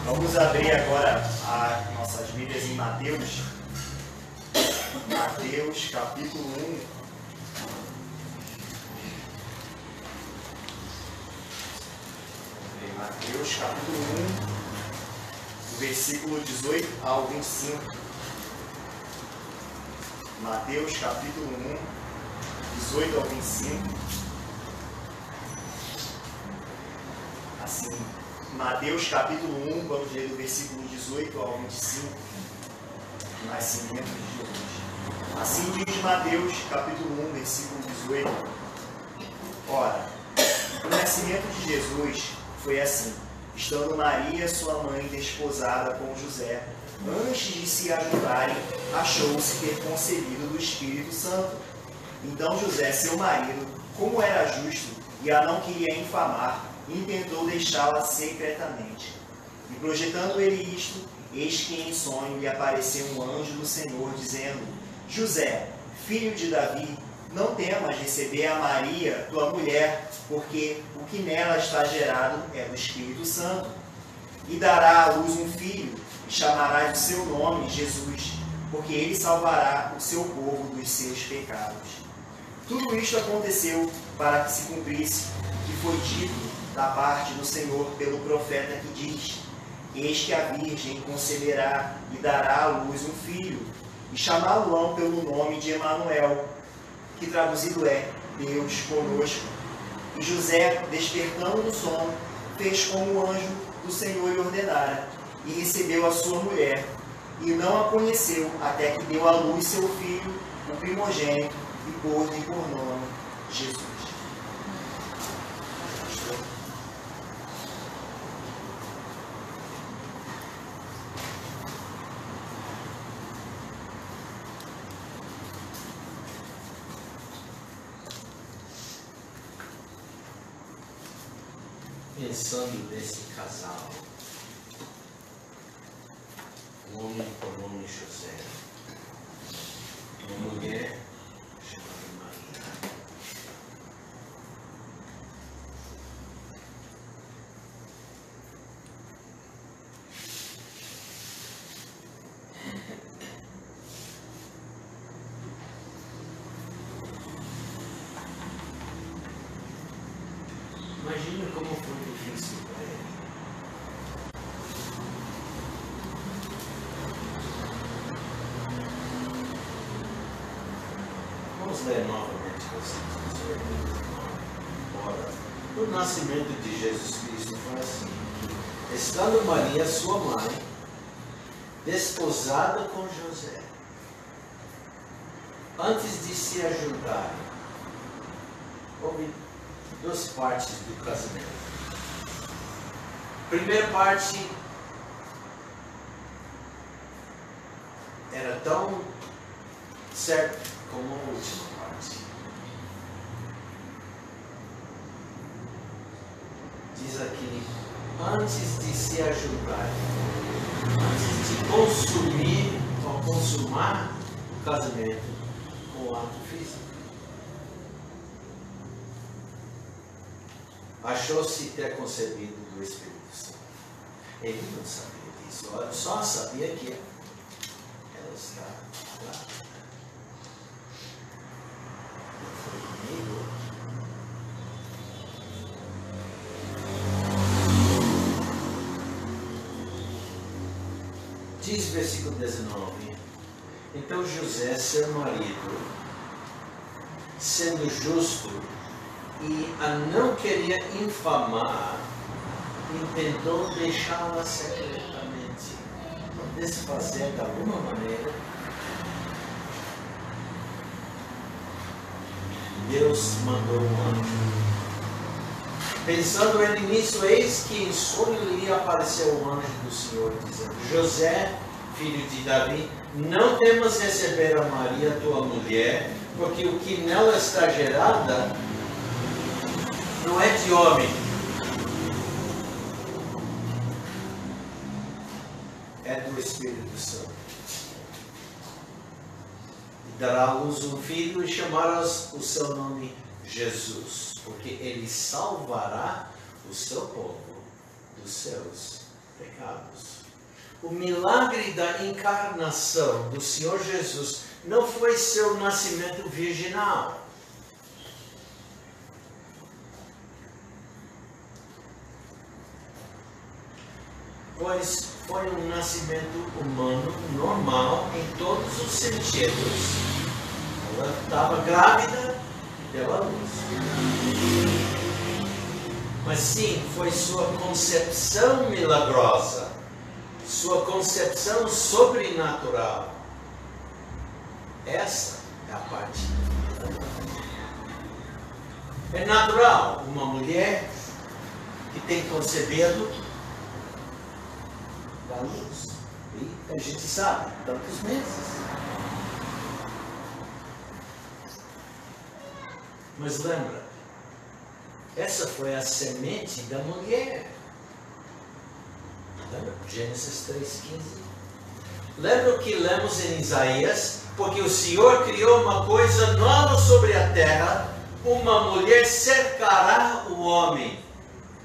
Vamos abrir agora as nossas Bíblias em Mateus. Mateus, capítulo 1. Mateus, capítulo 1, do versículo 18 ao 25. Mateus, capítulo 1, 18 ao 25. Assim, Mateus, capítulo 1, vamos ler do versículo 18 ao 25. O nascimento de Jesus. Assim diz Mateus, capítulo 1, versículo 18. Ora, o nascimento de Jesus foi assim: estando Maria, sua mãe, desposada com José, antes de se ajuntarem, achou-se ter concebido do Espírito Santo. Então José, seu marido, como era justo e a não queria infamar, intentou deixá-la secretamente. E projetando ele isto, eis que em sonho lhe apareceu um anjo do Senhor, dizendo: José, filho de Davi, não temas receber a Maria, tua mulher, porque o que nela está gerado é do Espírito Santo. e dará à luz um filho, e chamará de seu nome Jesus, porque ele salvará o seu povo dos seus pecados. Tudo isto aconteceu para que se cumprisse o que foi dito da parte do Senhor pelo profeta que diz: Eis que a Virgem conceberá e dará à luz um filho, e chamá-lo-ão pelo nome de Emanuel, que traduzido é Deus conosco. E José, despertando do sono, fez como o anjo do Senhor lhe ordenara, e recebeu a sua mulher, e não a conheceu até que deu à luz seu filho, o primogênito, e pôs-lhe por nome Jesus. Pensando nesse casal, um homem por nome José, uma mulher chamada Maria. Imagina como foi difícil para ele. Vamos ler novamente esse versículo. Ora, o nascimento de Jesus Cristo foi assim: estando Maria, sua mãe, desposada com José, antes de se ajuntarem, houve duas partes do casamento. Primeira parte era tão certa como a última parte. Diz aqui, antes de se ajuntarem, antes de consumar o casamento com o ato físico. Achou-se ter concebido do Espírito Santo. Ele não sabia disso, só sabia que ela está lá. Foi comigo. Diz versículo 19: então José, seu marido, sendo justo e a não queria infamar, intentou deixá-la secretamente, desfazer de alguma maneira. Deus mandou um anjo. Pensando ele nisso, eis que em sonho lhe apareceu o anjo do Senhor, dizendo: José, filho de Davi, não temas receber a Maria, tua mulher, porque o que nela está gerada não é de homem, é do Espírito Santo. E dará à luz um filho e chamarás o seu nome Jesus, porque ele salvará o seu povo dos seus pecados. O milagre da encarnação do Senhor Jesus não foi seu nascimento virginal. Pois foi um nascimento humano normal em todos os sentidos. Ela estava grávida e deu à luz. Mas sim, foi sua concepção milagrosa, sua concepção sobrenatural. Essa é a parte. É natural uma mulher que tem concebido da luz. E a gente sabe, tantos meses. Mas lembra, essa foi a semente da mulher. Lembra? Gênesis 3,15. Lembra o que lemos em Isaías? Porque o Senhor criou uma coisa nova sobre a terra, uma mulher cercará o homem.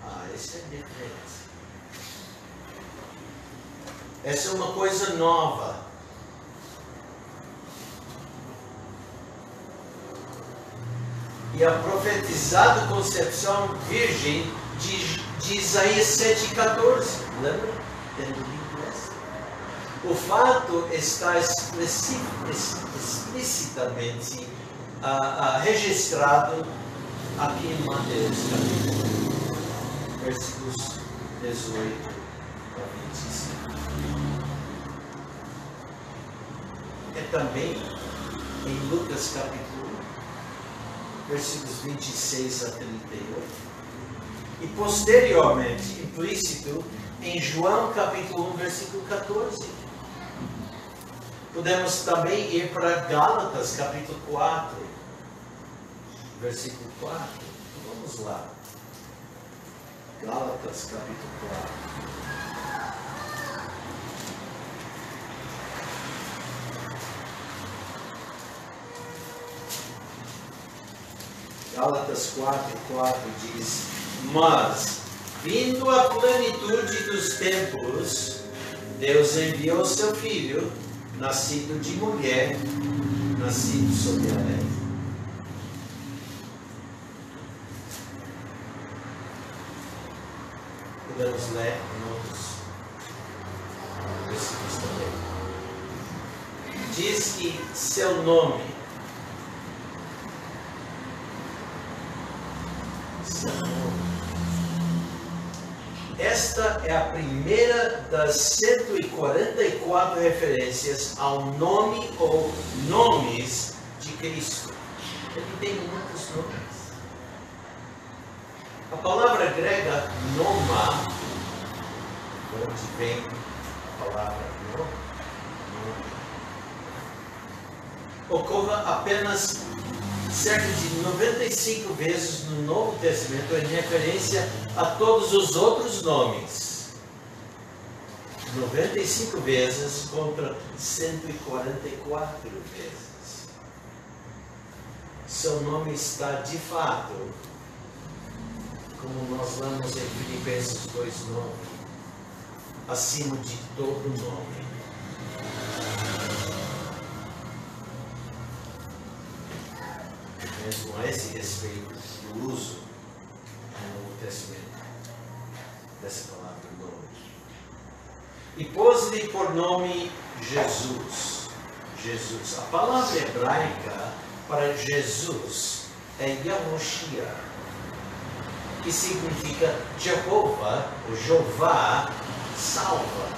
Ah, isso é diferente. Essa é uma coisa nova. E a profetizada concepção virgem de Isaías 7,14. Lembra? Tendo lido essa? O fato está explicitamente registrado aqui em Mateus, versículos 18 a 25. É também em Lucas capítulo 1, versículos 26 a 38. E posteriormente, implícito, em João capítulo 1, versículo 14. Podemos também ir para Gálatas capítulo 4, versículo 4. Vamos lá. Gálatas capítulo 4. Gálatas 4:4 diz: mas, vindo a plenitude dos tempos, Deus enviou seu Filho, nascido de mulher, nascido sob a lei. Podemos ler em outros versículos também. Diz que seu nome, esta é a primeira das 144 referências ao nome ou nomes de Cristo. Ele tem muitos nomes. A palavra grega noma, onde vem a palavra nome, ocorre apenas cerca de 95 vezes no Novo Testamento em referência a todos os outros nomes. 95 vezes contra 144 vezes. Seu nome está de fato, como nós lemos em Filipenses 2:9, acima de todo nome. Mesmo a esse respeito do uso no Novo Testamento dessa palavra nome. E pôs-lhe por nome Jesus. Jesus. A palavra hebraica para Jesus é Yahushua, que significa Jeová ou Jeová salva.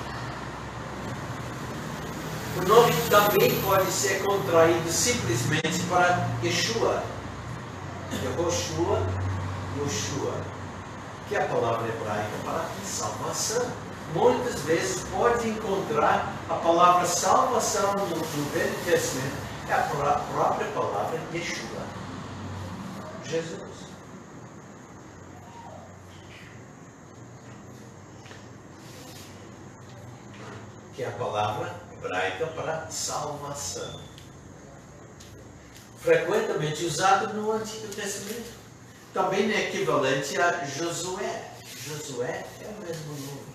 O nome também pode ser contraído simplesmente para Yeshua. Yehoshua, Yoshua, que é a palavra hebraica para salvação. Muitas vezes pode encontrar a palavra salvação no Velho Testamento, é a própria palavra Yeshua, Jesus. Que é a palavra hebraica para salvação. Frequentemente usado no Antigo Testamento. Também é equivalente a Josué. Josué é o mesmo nome.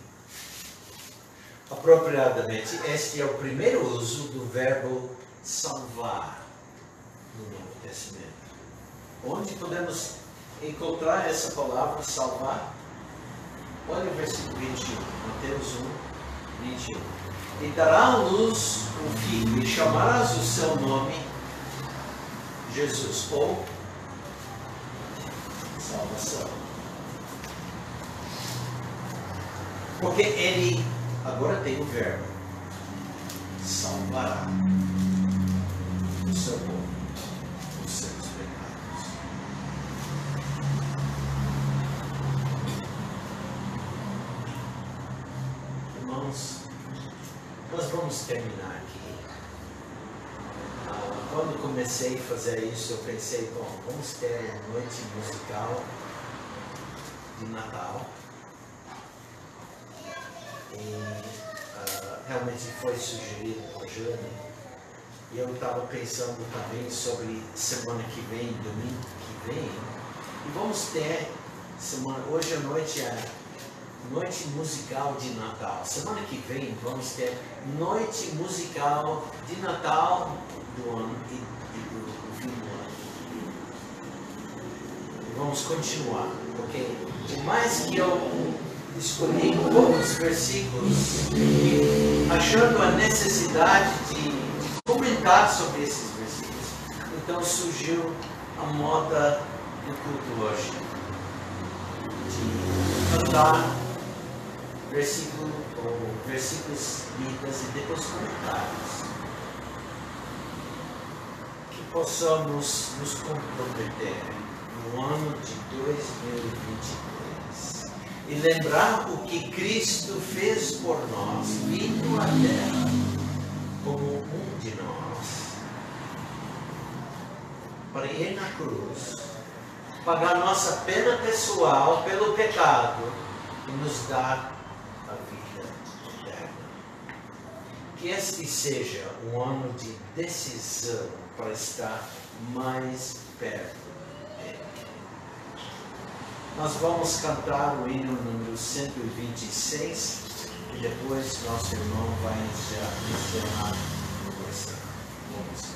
Apropriadamente, este é o primeiro uso do verbo salvar no Novo Testamento. Onde podemos encontrar essa palavra salvar? Olha o versículo 21, Mateus 1, 21. E dará à luz um filho, e chamarás o seu nome Jesus, ou salvação. Porque ele agora tem o verbo salvará o seu povo dos seus pecados. Irmãos, nós vamos terminar aqui. Quando comecei a fazer isso, eu pensei, bom, vamos ter uma noite musical de Natal. E realmente foi sugerido por Jane. E eu estava pensando também sobre semana que vem, domingo que vem. E vamos ter, hoje à noite é noite musical de Natal. Semana que vem vamos ter noite musical de Natal do ano e do fim do ano. E vamos continuar, porque por mais que eu escolhi poucos versículos, e achando a necessidade de comentar sobre esses versículos, então surgiu a moda do culto hoje, de cantar versículos lidos e depois comentários. Que possamos nos comprometer no ano de 2023 e lembrar o que Cristo fez por nós, vindo à terra como um de nós, para ir na cruz, pagar nossa pena pessoal pelo pecado e nos dar a vida eterna. Que este seja um ano de decisão para estar mais perto dele. Nós vamos cantar o hino número 126 e depois nosso irmão vai encerrar a oração. Vamos.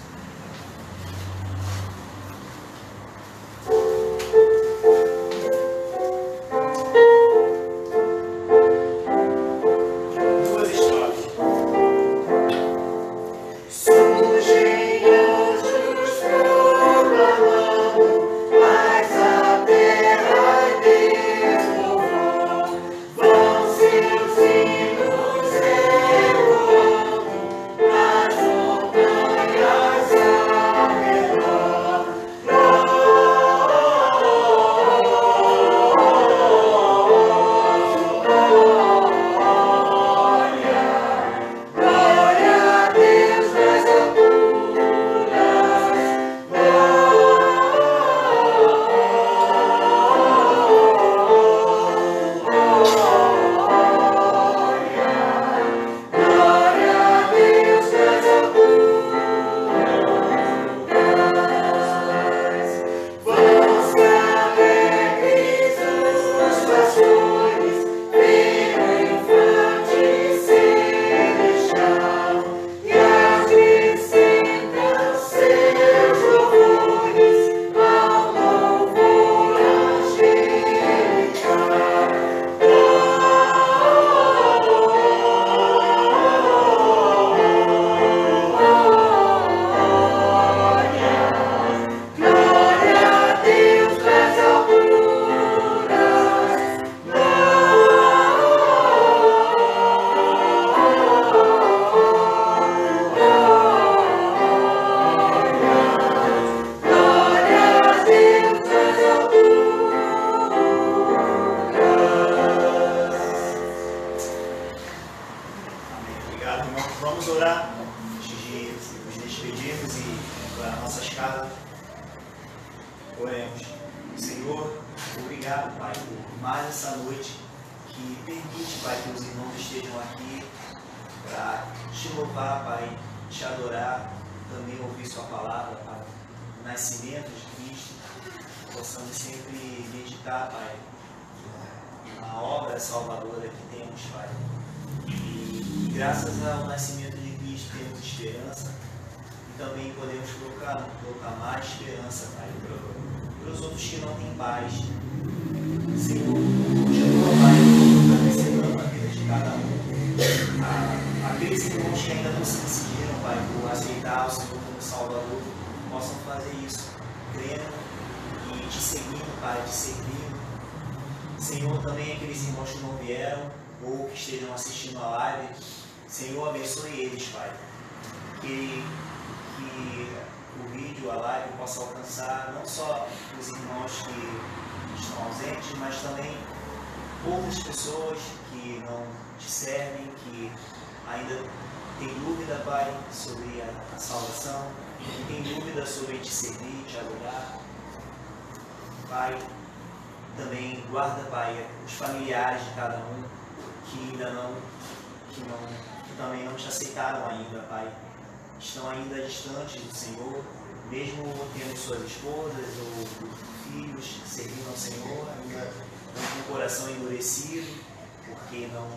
Senhor, também aqueles irmãos que não vieram ou que estejam assistindo a live, Senhor, abençoe eles, Pai. Que o vídeo, a live, possa alcançar não só os irmãos que estão ausentes, mas também outras pessoas que não te servem, que ainda têm dúvida, Pai, sobre a salvação, que têm dúvida sobre te servir, te adorar. Pai, também guarda, Pai, os familiares de cada um que ainda que também não te aceitaram ainda, Pai. Estão ainda distantes do Senhor, mesmo tendo suas esposas ou filhos servindo ao Senhor, ainda com o coração endurecido. porque não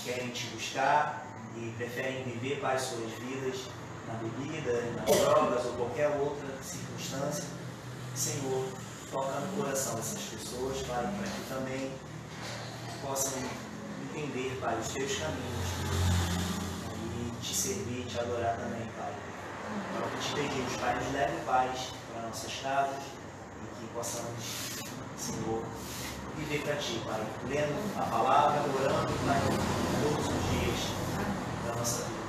querem te buscar e preferem viver, Pai, suas vidas na bebida, nas drogas ou qualquer outra circunstância. Senhor, toca no coração dessas pessoas, Pai, para que também possam entender, Pai, os teus caminhos e te servir, te adorar também, Pai. É o que te pedimos, Pai, nos leve paz para nossas casas e que possamos, Senhor, viver para Ti, Pai, lendo a palavra, orando, Pai, todos os dias da nossa vida.